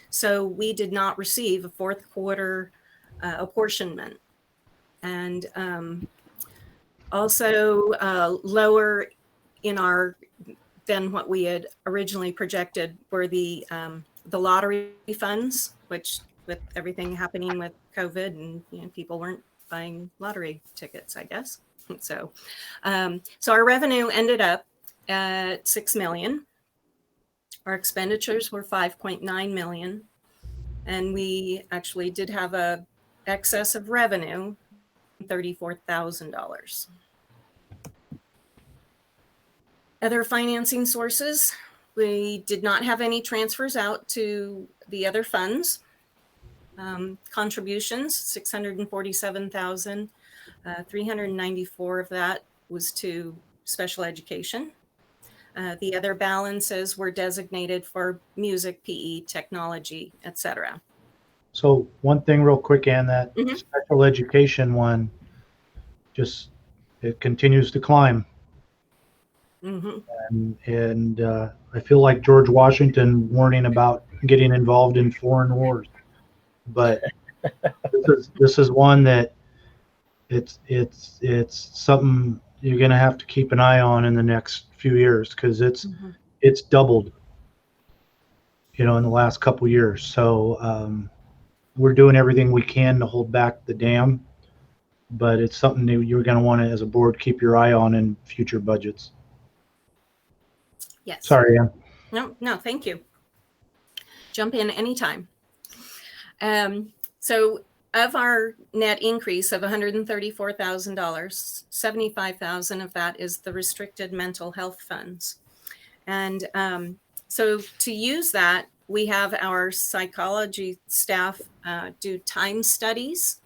So we did not receive a fourth quarter apportionment. And also lower in our than what we had originally projected were the lottery funds, which with everything happening with COVID and people weren't buying lottery tickets, I guess. So our revenue ended up at $6 million. Our expenditures were $5.9 million. And we actually did have a excess of revenue, $34,000. Other financing sources, we did not have any transfers out to the other funds. Contributions, $647,000. 394 of that was to special education. The other balances were designated for music, PE, technology, etc. So one thing real quick, Ann, that special education one, just it continues to climb. And I feel like George Washington warning about getting involved in foreign wars. But this is one that it's something you're going to have to keep an eye on in the next few years, because it's doubled, in the last couple years. So we're doing everything we can to hold back the dam, but it's something that you're going to want to, as a board, keep your eye on in future budgets. Yes. Sorry, Ann. No, thank you. Jump in anytime. So of our net increase of $134,000, $75,000 of that is the restricted mental health funds. And so to use that, we have our psychology staff do time studies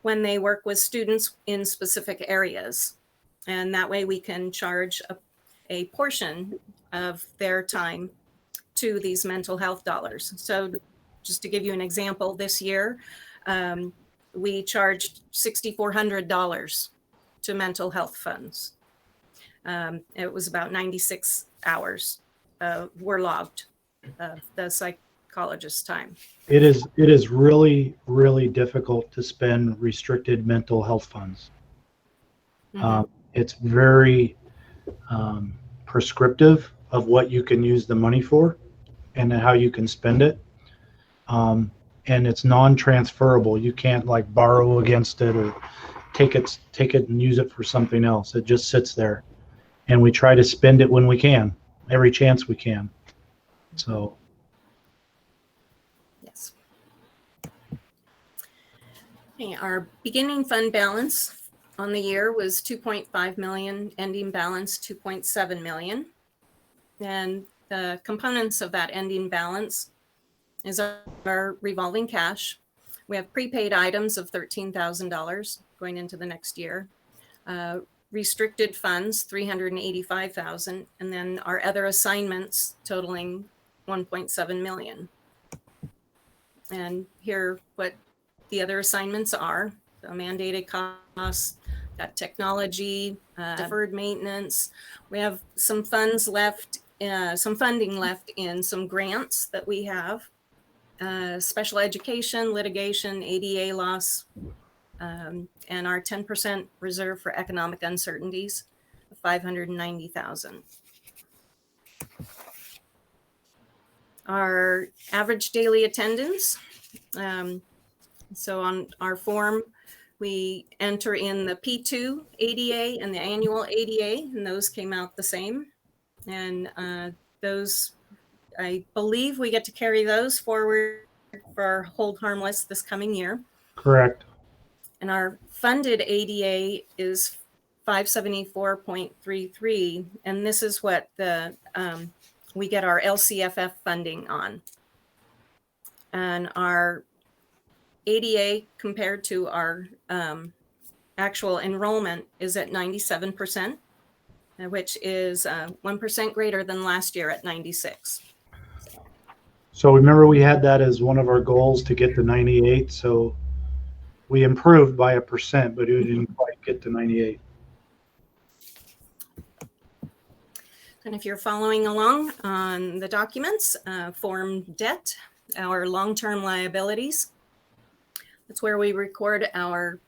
when they work with students in specific areas. And that way we can charge a portion of their time to these mental health dollars. So just to give you an example, this year, we charged $6,400 to mental health funds. It was about 96 hours were logged of the college's time. It is really, really difficult to spend restricted mental health funds. It's very prescriptive of what you can use the money for and how you can spend it. And it's non-transferable. You can't like borrow against it or take it and use it for something else. It just sits there. And we try to spend it when we can, every chance we can. So. Yes. Okay, our beginning fund balance on the year was 2.5 million, ending balance 2.7 million. And the components of that ending balance is our revolving cash. We have prepaid items of $13,000 going into the next year. Restricted funds, $385,000, and then our other assignments totaling $1.7 million. And here, what the other assignments are: the mandated costs, got technology, deferred maintenance. We have some funds left, some funding left in some grants that we have, special education, litigation, ADA loss. And our 10% reserve for economic uncertainties, $590,000. Our average daily attendance. So on our form, we enter in the P2 ADA and the annual ADA, and those came out the same. And those, I believe we get to carry those forward for our hold harmless this coming year. Correct. And our funded ADA is 574.33, and this is what the we get our LCFF funding on. And our ADA compared to our actual enrollment is at 97%, which is 1% greater than last year at 96. So remember, we had that as one of our goals to get to 98. So we improved by 1%, but it didn't quite get to 98. And if you're following along on the documents, form debt, our long-term liabilities, that's where we record our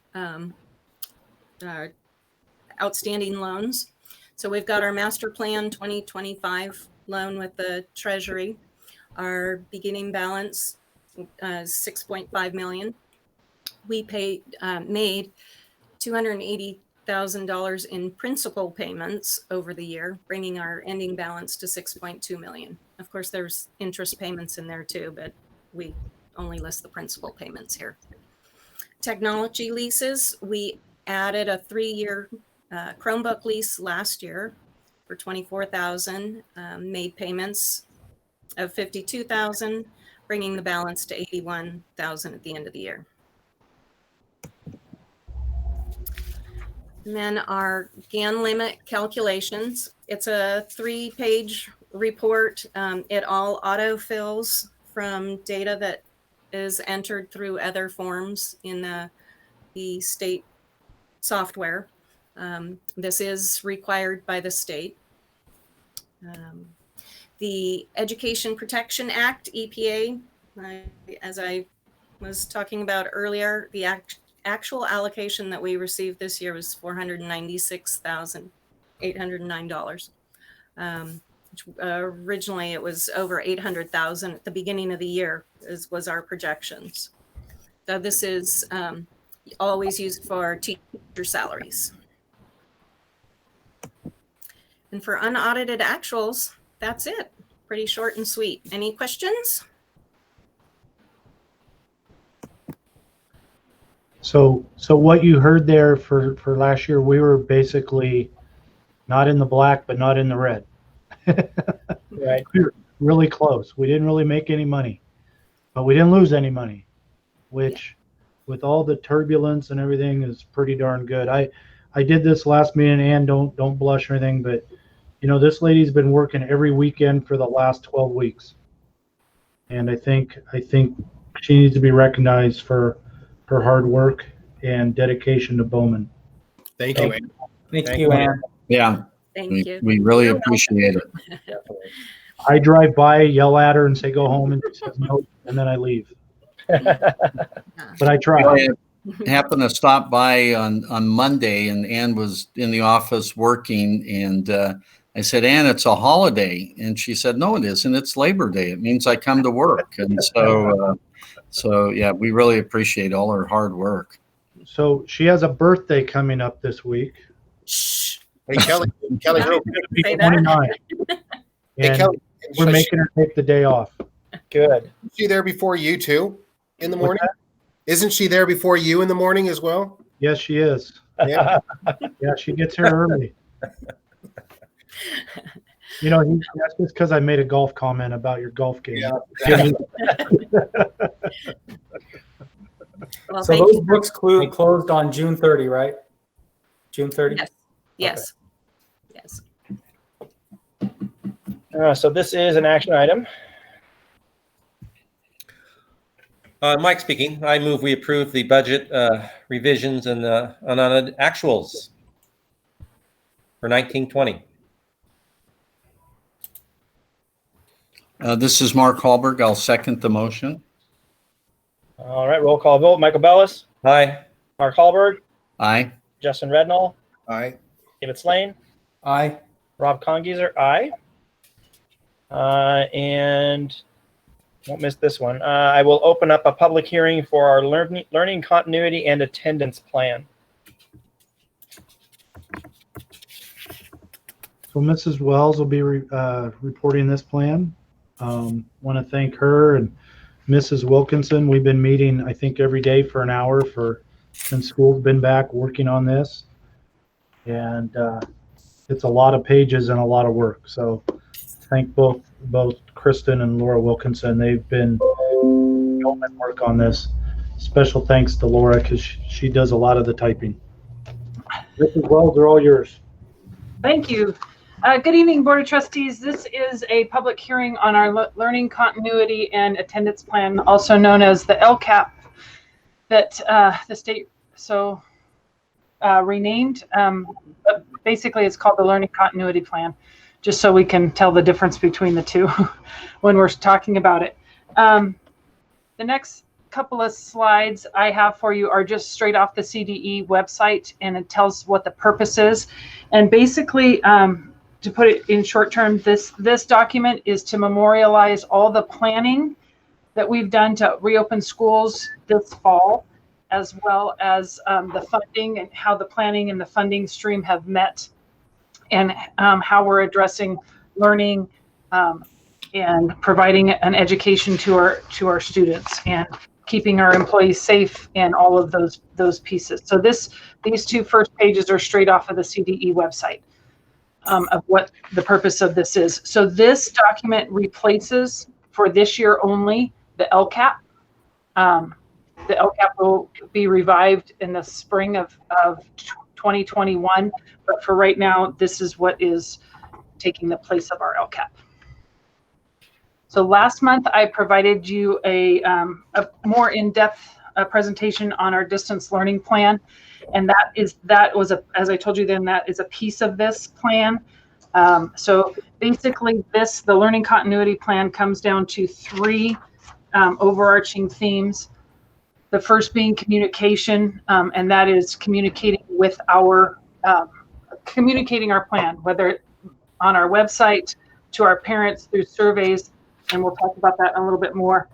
outstanding loans. So we've got our master plan 2025 loan with the Treasury. Our beginning balance is $6.5 million. We made $280,000 in principal payments over the year, bringing our ending balance to $6.2 million. Of course, there's interest payments in there too, but we only list the principal payments here. Technology leases, we added a 3-year Chromebook lease last year for $24,000, made payments of $52,000, bringing the balance to $81,000 at the end of the year. And then our GANN limit calculations. It's a 3-page report. It all autofills from data that is entered through other forms in the state software. This is required by the state. The Education Protection Act, EPA, as I was talking about earlier, the actual allocation that we received this year was $496,809. Which originally it was over $800,000 at the beginning of the year was our projections. So this is always used for teacher salaries. And for unaudited actuals, that's it. Pretty short and sweet. Any questions? So what you heard there for last year, we were basically not in the black, but not in the red. Right. We were really close. We didn't really make any money, but we didn't lose any money, which with all the turbulence and everything is pretty darn good. I did this last meeting, and don't blush or anything, but you know, this lady's been working every weekend for the last 12 weeks. And I think she needs to be recognized for her hard work and dedication to Bowman. Thank you, Ann. Thank you, Ann. Yeah, Thank you. we really appreciate it. I drive by, yell at her, and say go home, and she says no, and then I leave. But I try. I happened to stop by on Monday, and Ann was in the office working, and I said, Ann, it's a holiday. And she said, no, it isn't. It's Labor Day. It means I come to work. And so yeah, we really appreciate all her hard work. So she has a birthday coming up this week. Hey, Kelly, Say that. 29. hey, And Kelly, we're making her take the day off. Good. Isn't she there before you too in the What's morning? Isn't she there before you in the morning as well? Yes, she is. Yeah. Yeah, she gets here early. You know, that's just because I made a golf comment about your golf game. Yeah. Well, So thank those you. books closed on June 30, right? June 30? Yes. Yes. So this is an action item. Mike speaking. I move we approve the budget revisions and the unaudited actuals for 1920. This is Mark Hallberg. I'll second the motion. All right, roll call vote. Michael Bellis, Aye. Mark Hallberg, Aye. Justin Rednall, Aye. David Slane, Aye. Rob Congeezer, aye. And won't miss this one. I will open up a public hearing for our learning continuity and attendance plan. So Mrs. Wells will be reporting this plan. Want to thank her and Mrs. Wilkinson. We've been meeting, I think, every day for an hour since school's been back working on this. And it's a lot of pages and a lot of work. So thank both Kristen and Laura Wilkinson. They've been yeoman work on this. Special thanks to Laura because she does a lot of the typing. Mrs. Wells, they're all yours. Thank you. Good evening, Board of Trustees. This is a public hearing on our learning continuity and attendance plan, also known as the LCAP, that the state renamed. But basically, it's called the Learning Continuity Plan, just so we can tell the difference between the two when we're talking about it. The next couple of slides I have for you are just straight off the CDE website, and it tells what the purpose is. And basically, to put it in short term, this document is to memorialize all the planning that we've done to reopen schools this fall, as well as the funding and how the planning and the funding stream have met, and how we're addressing learning and providing an education to our students and keeping our employees safe and all of those pieces. So these two first pages are straight off of the CDE website of what the purpose of this is. So this document replaces, for this year only, the LCAP. The LCAP will be revived in the spring of 2021, but for right now, this is what is taking the place of our LCAP. So last month, I provided you a more in-depth presentation on our distance learning plan, and that was as I told you then, that is a piece of this plan. So basically, the learning continuity plan comes down to three overarching themes. The first being communication, and that is communicating our plan, whether on our website, to our parents through surveys, and we'll talk about that a little bit more.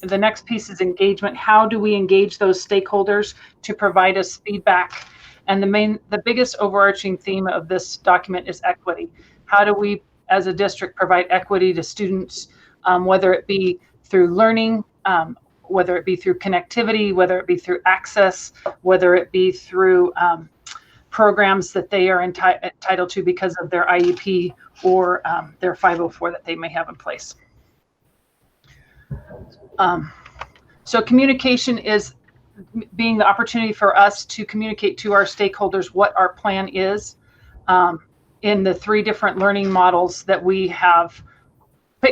The next piece is engagement. How do we engage those stakeholders to provide us feedback? And the biggest overarching theme of this document is equity. How do we, as a district, provide equity to students, whether it be through learning, whether it be through connectivity, whether it be through access, whether it be through programs that they are entitled to because of their IEP or their 504 that they may have in place. So communication is being the opportunity for us to communicate to our stakeholders what our plan is in the three different learning models that we have,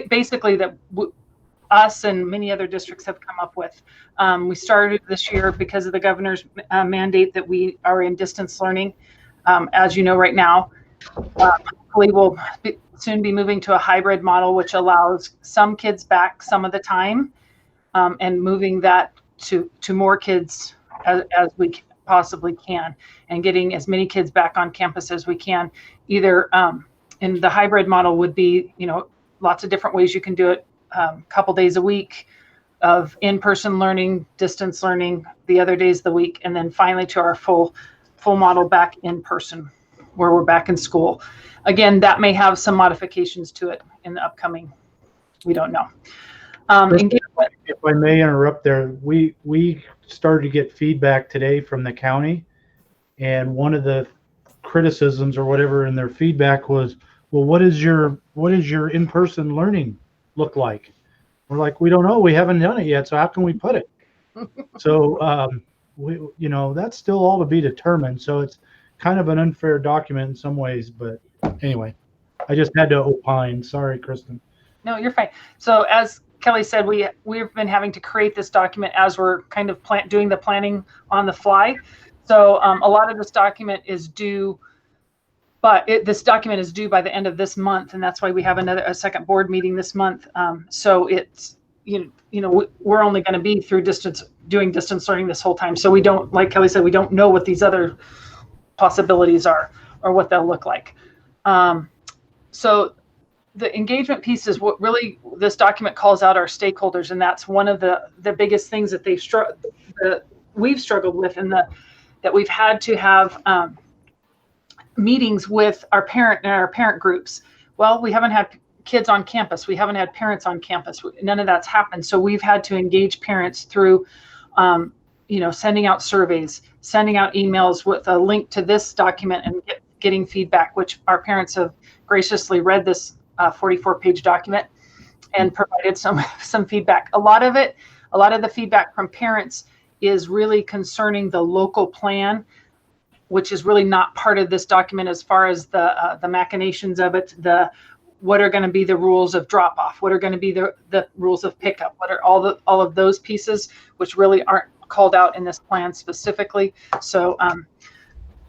basically that us and many other districts have come up with. We started this year because of the governor's mandate that we are in distance learning, as you know right now. hopefully we'll soon be moving to a hybrid model, which allows some kids back some of the time, and moving that to more kids as we possibly can, and getting as many kids back on campus as we can. Either in the hybrid model would be, lots of different ways you can do it. Couple days a week of in-person learning, distance learning the other days of the week, and then finally to our full model back in person, where we're back in school. Again, that may have some modifications to it in the upcoming. We don't know. If I may interrupt there, we started to get feedback today from the county, and one of the criticisms or whatever in their feedback was, well, what is your in-person learning look like? We're like, we don't know. We haven't done it yet, so how can we put it? So that's still all to be determined. So it's kind of an unfair document in some ways, but anyway, I just had to opine. Sorry, Kristen. No, you're fine. So as Kelly said, we've been having to create this document as we're kind of doing the planning on the fly. So a lot of this document is due, but this document is due by the end of this month, and that's why we have a second board meeting this month. So it's we're only going to be through doing distance learning this whole time. So we don't, like Kelly said, we don't know what these other possibilities are or what they'll look like. So the engagement piece is what really this document calls out our stakeholders, and that's one of the biggest things that we've struggled with, and that we've had to have meetings with our parent groups. Well, we haven't had kids on campus. We haven't had parents on campus. None of that's happened. So we've had to engage parents through, sending out surveys, sending out emails with a link to this document, and getting feedback, which our parents have graciously read this 44-page document and provided some feedback. A lot of the feedback from parents is really concerning the local plan, which is really not part of this document as far as the machinations of it, what are going to be the rules of drop off, what are going to be the rules of pickup, what are all of those pieces, which really aren't called out in this plan specifically. So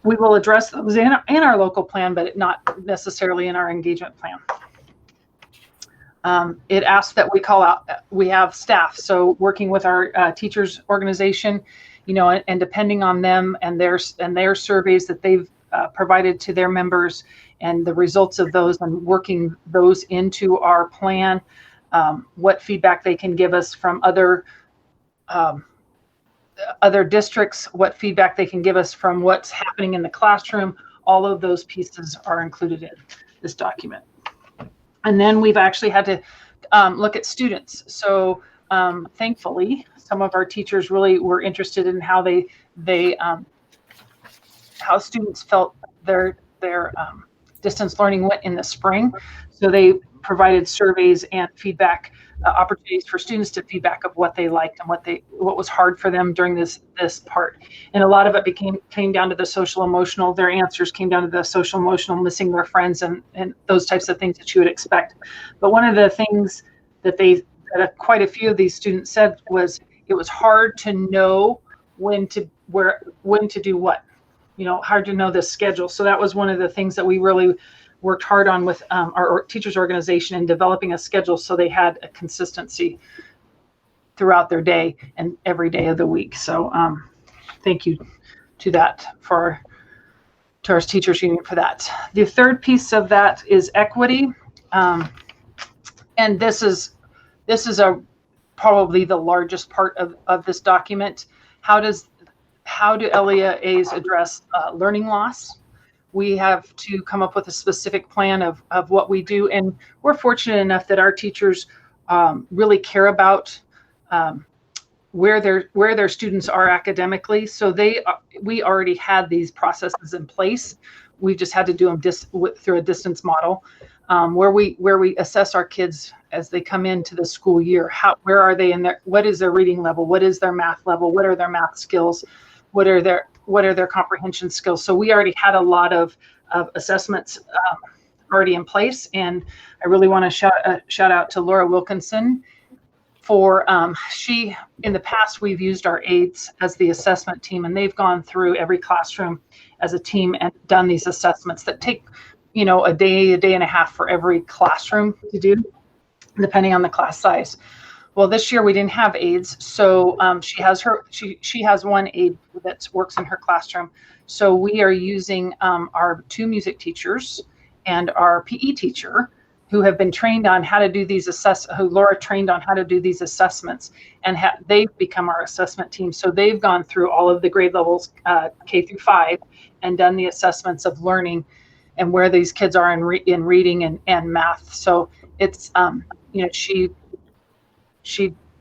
we will address those in our local plan, but not necessarily in our engagement plan. It asks that we have staff. So working with our teachers organization, and depending on them and their surveys that they've provided to their members and the results of those, and working those into our plan, what feedback they can give us from other districts, what feedback they can give us from what's happening in the classroom. All of those pieces are included in this document. And then we've actually had to look at students. So thankfully, some of our teachers really were interested in how how students felt their distance learning went in the spring. So they provided surveys and feedback opportunities for students to feedback of what they liked and what was hard for them during this part. And a lot of it came down to the social emotional. Their answers came down to the social emotional, missing their friends and those types of things that you would expect. But one of the things that quite a few of these students said was it was hard to know when to do what, hard to know the schedule. So that was one of the things that we really worked hard on with our teachers organization in developing a schedule, so they had a consistency throughout their day and every day of the week. So thank you to our teachers union for that. The third piece of that is equity, and this is probably the largest part of this document. How do LEAs address learning loss? We have to come up with a specific plan of what we do. And we're fortunate enough that our teachers really care about where their students are academically. So we already had these processes in place. We just had to do them through a distance model, where we assess our kids as they come into the school year. Where are they what is their reading level? What is their math level? What are their math skills? What are their comprehension skills? So we already had a lot of assessments already in place. And I really want to shout out to Laura Wilkinson for in the past, we've used our aides as the assessment team, and they've gone through every classroom as a team and done these assessments that take a day and a half for every classroom to do, depending on the class size. Well, this year we didn't have aides, so she has one aide that works in her classroom. So we are using our 2 music teachers and our PE teacher, who have been trained on how to do these who Laura trained on how to do these assessments, and they've become our assessment team. So they've gone through all of the grade levels K through 5 and done the assessments of learning and where these kids are in reading and math. So it's she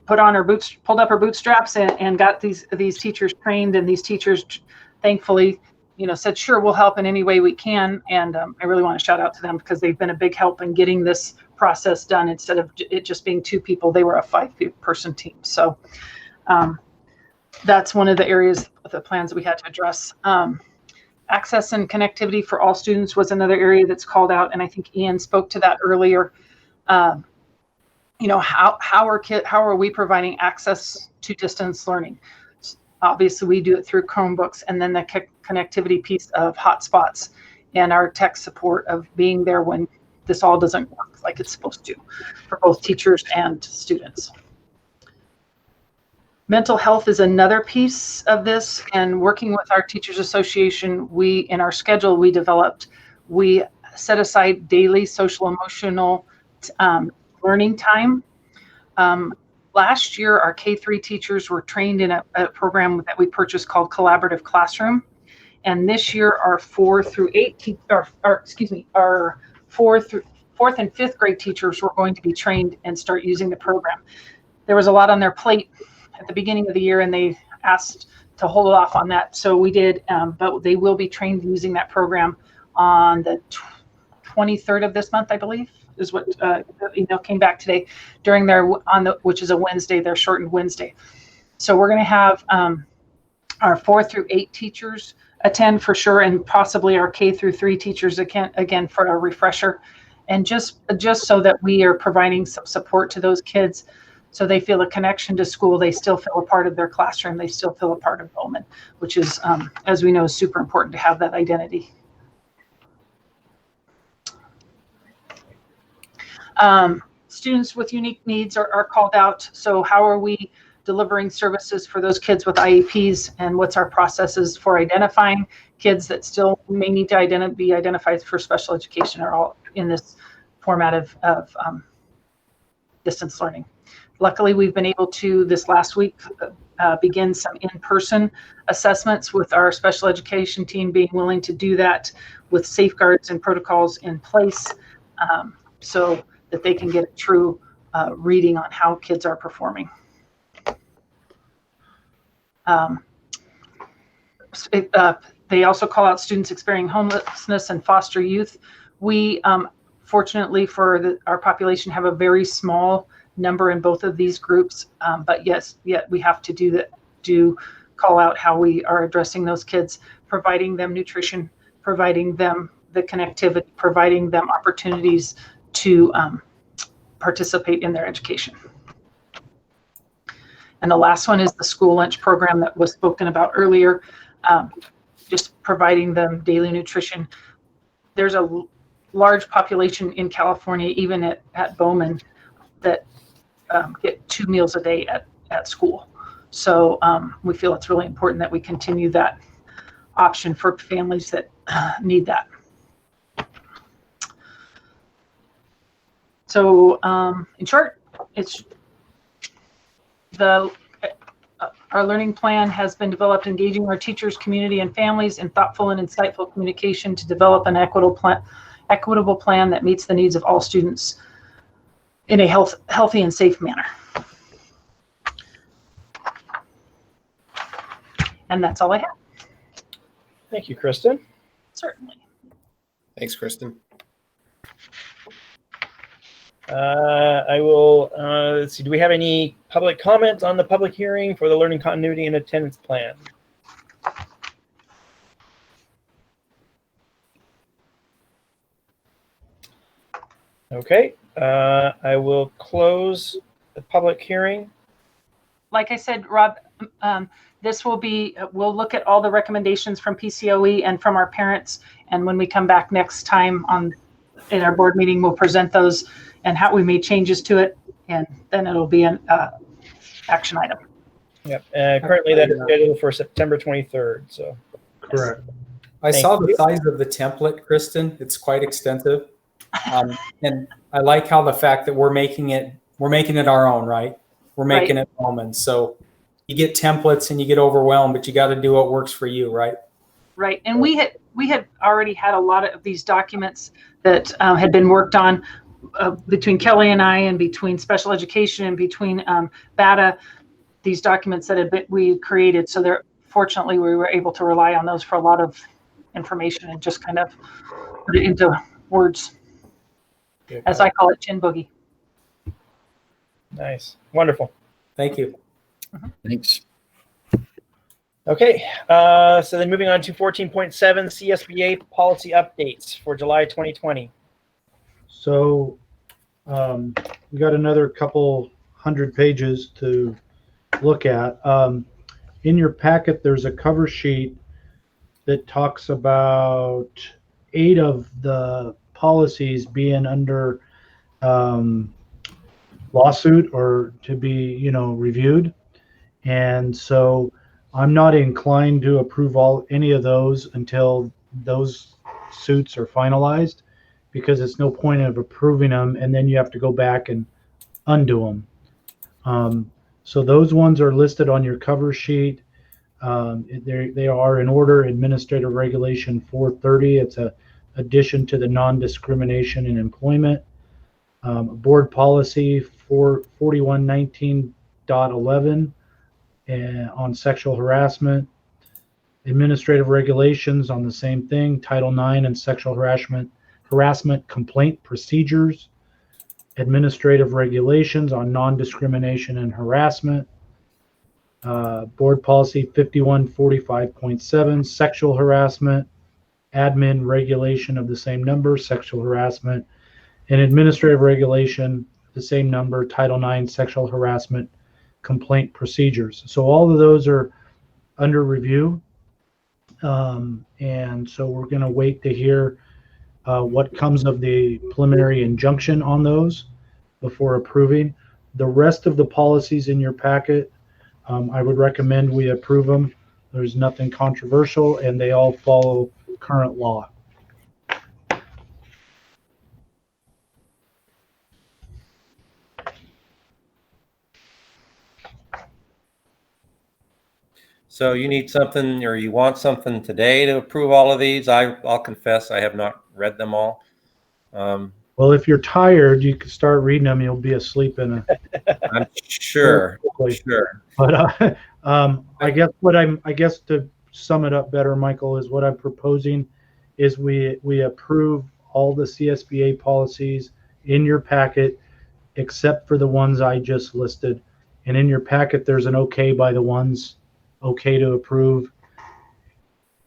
pulled up her bootstraps and got these teachers trained, and these teachers thankfully said, sure, we'll help in any way we can. And I really want to shout out to them, because they've been a big help in getting this process done. Instead of it just being 2 people, they were a 5-person team. So that's one of the areas of the plans that we had to address. Access and connectivity for all students was another area that's called out, and I think Ian spoke to that earlier. How are we providing access to distance learning? Obviously, we do it through Chromebooks, and then the connectivity piece of hotspots and our tech support of being there when this all doesn't work like it's supposed to for both teachers and students. Mental health is another piece of this, and working with our Teachers Association, in our schedule we set aside daily social emotional learning time. Last year, our K-3 teachers were trained in a program that we purchased called Collaborative Classroom. And this year, our 4th and 5th grade teachers were going to be trained and start using the program. There was a lot on their plate at the beginning of the year, and they asked to hold off on that. So we did, but they will be trained using that program on the 23rd of this month, I believe, is what came back today during which is a Wednesday, their shortened Wednesday. So we're going to have our 4 through 8 teachers attend for sure, and possibly our K through 3 teachers again for a refresher, and just so that we are providing some support to those kids, so they feel a connection to school. They still feel a part of their classroom. They still feel a part of Bowman, which is, as we know, is super important to have that identity. Students with unique needs are called out. So how are we delivering services for those kids with IEPs, and what's our processes for identifying kids that still may need to be identified for special education, are all in this format of distance learning. Luckily, we've been able to, this last week, begin some in-person assessments with our special education team being willing to do that with safeguards and protocols in place, so that they can get a true reading on how kids are performing. They also call out students experiencing homelessness and foster youth. We, fortunately for our population, have a very small number in both of these groups, but yet we have to call out how we are addressing those kids, providing them nutrition, providing them the connectivity, providing them opportunities to participate in their education. And the last one is the school lunch program that was spoken about earlier, just providing them daily nutrition. There's a large population in California, even at Bowman, that get 2 meals a day at school. So we feel it's really important that we continue that option for families that need that. So in short, it's our learning plan has been developed engaging our teachers, community, and families in thoughtful and insightful communication to develop an equitable plan that meets the needs of all students in a healthy and safe manner. And that's all I have. Thank you, Kristen. Certainly. Thanks, Kristen. I will, let's see, do we have any public comments on the public hearing for the learning continuity and attendance plan? Okay, I will close the public hearing. Like I said, Rob, This will be, we'll look at all the recommendations from PCOE and from our parents. And when we come back next time in our board meeting, we'll present those and how we made changes to it. And then it'll be an action item. Yep. Currently that is scheduled for September 23rd. So Correct. I Thank saw you. the size of the template, Kristen. It's quite extensive. And I like how the fact that we're making it our own, right? We're making it Bowman. So you get templates and you get overwhelmed, but you got to do what works for you, right? Right. And we had already had a lot of these documents that had been worked on between Kelly and I, and between special education and between BATA, these documents that we created. So fortunately, we were able to rely on those for a lot of information and just kind of put it into words, as I call it, chin boogie. Nice. Wonderful. Thank you. Thanks. Okay. So then moving on to 14.7 CSBA policy updates for July 2020. So we got another couple 100 pages to look at. In your packet, there's a cover sheet that talks about 8 of the policies being under lawsuit or to be, reviewed. And so I'm not inclined to approve any of those until those suits are finalized, because it's no point of approving them and then you have to go back and undo them. So those ones are listed on your cover sheet. They are in order: Administrative Regulation 430. It's a addition to the non-discrimination in employment. Board Policy 4119.11 on sexual harassment. Administrative regulations on the same thing: Title IX and sexual harassment complaint procedures. Administrative regulations on non-discrimination and harassment. Board Policy 5145.7, sexual harassment. Admin regulation of the same number, sexual harassment. And administrative regulation, the same number, Title IX, sexual harassment complaint procedures. So all of those are under review. And so we're going to wait to hear what comes of the preliminary injunction on those before approving. The rest of the policies in your packet, I would recommend we approve them. There's nothing controversial and they all follow current law. So you need something, or you want something today to approve all of these? I'll confess I have not read them all. Well, if you're tired, you can start reading them. You'll be asleep in a. I'm sure. But I guess to sum it up better, Michael, is what I'm proposing is we approve all the CSBA policies in your packet, except for the ones I just listed. And in your packet, there's an okay by the ones okay to approve.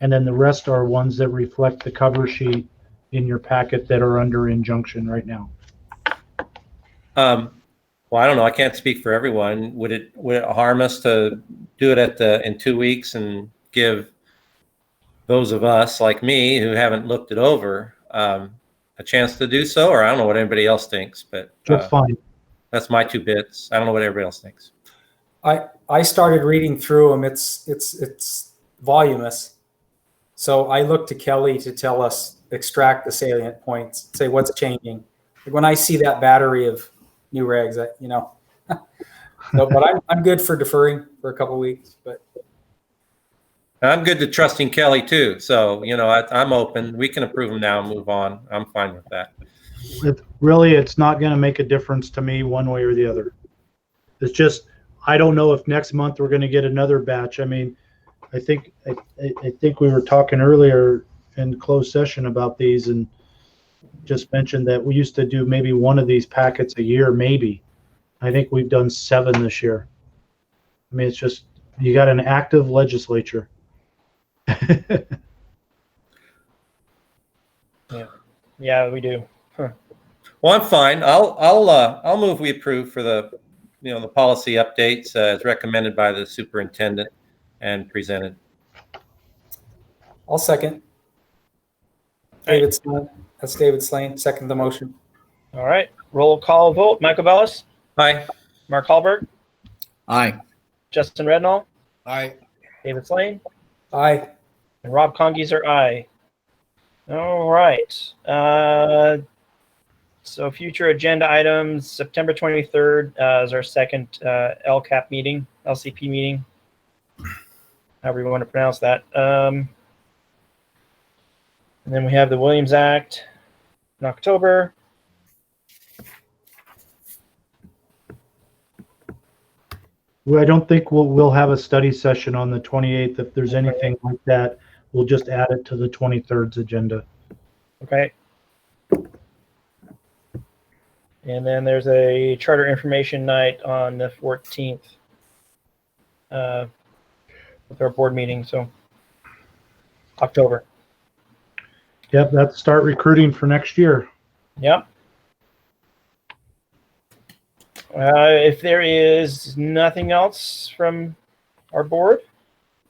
And then the rest are ones that reflect the cover sheet in your packet that are under injunction right now. Well, I don't know. I can't speak for everyone. Would it harm us to do it in 2 weeks and give those of us like me who haven't looked it over a chance to do so? Or I don't know what anybody else thinks, but Just fine. That's my 2 bits. I don't know what everybody else thinks. I started reading through them. It's voluminous. So I look to Kelly to tell us, extract the salient points, say what's changing. When I see that battery of new regs, no, but I'm good for deferring for a couple of weeks. But I'm good to trusting Kelly too. So, I'm open. We can approve them now and move on. I'm fine with that. It's not going to make a difference to me one way or the other. It's just, I don't know if next month we're going to get another batch. I mean, I think we were talking earlier in closed session about these and just mentioned that we used to do maybe one of these packets a year, maybe. I think we've done 7 this year. I mean, it's just, you got an active legislature. Yeah, we do. Huh. Well, I'm fine. I'll move we approve for the the policy updates as recommended by the superintendent and presented. I'll second. David Slane. That's David Slane. Second the motion. All right. Roll call vote. Michael Bellis, Aye. Mark Hallberg, Aye. Justin Rednall, Aye. David Slane, Aye. and Rob Congeser, aye. All right. So future agenda items, September 23rd is our second LCAP meeting, LCP meeting, however you want to pronounce that. And then we have the Williams Act in October. Well, I don't think we'll have a study session on the 28th. If there's anything like that, we'll just add it to the 23rd's agenda. Okay. And then there's a charter information night on the 14th with our board meeting. So October. Yep, that's start recruiting for next year. Yep. If there is nothing else from our board,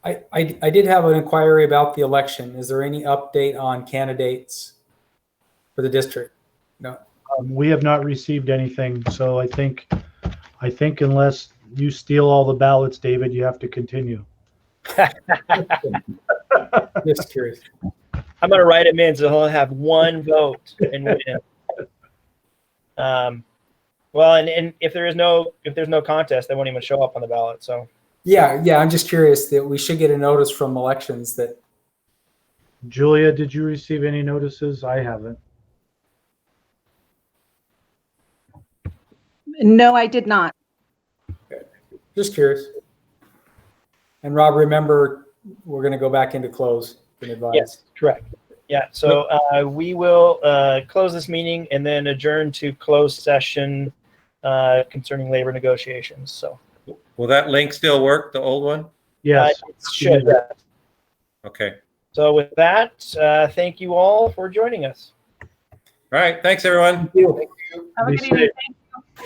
I did have an inquiry about the election. Is there any update on candidates for the district? No. We have not received anything, so I think unless you steal all the ballots, David, you have to continue. Just curious. I'm going to write him in so he'll have one vote and win. Well, and if there's no contest, they won't even show up on the ballot. So Yeah. I'm just curious that we should get a notice from elections that. Julia, did you receive any notices? I haven't. No, I did not. Just curious. And Rob, remember, we're going to go back into close and advise. yes, correct. Yeah. So we will close this meeting and then adjourn to closed session concerning labor negotiations. So Will that link still work, the old one? Yes. it should. Okay. So with that, thank you all for joining us. All right. Thanks, everyone. Thank you. Have a Be good evening. safe. Thank you.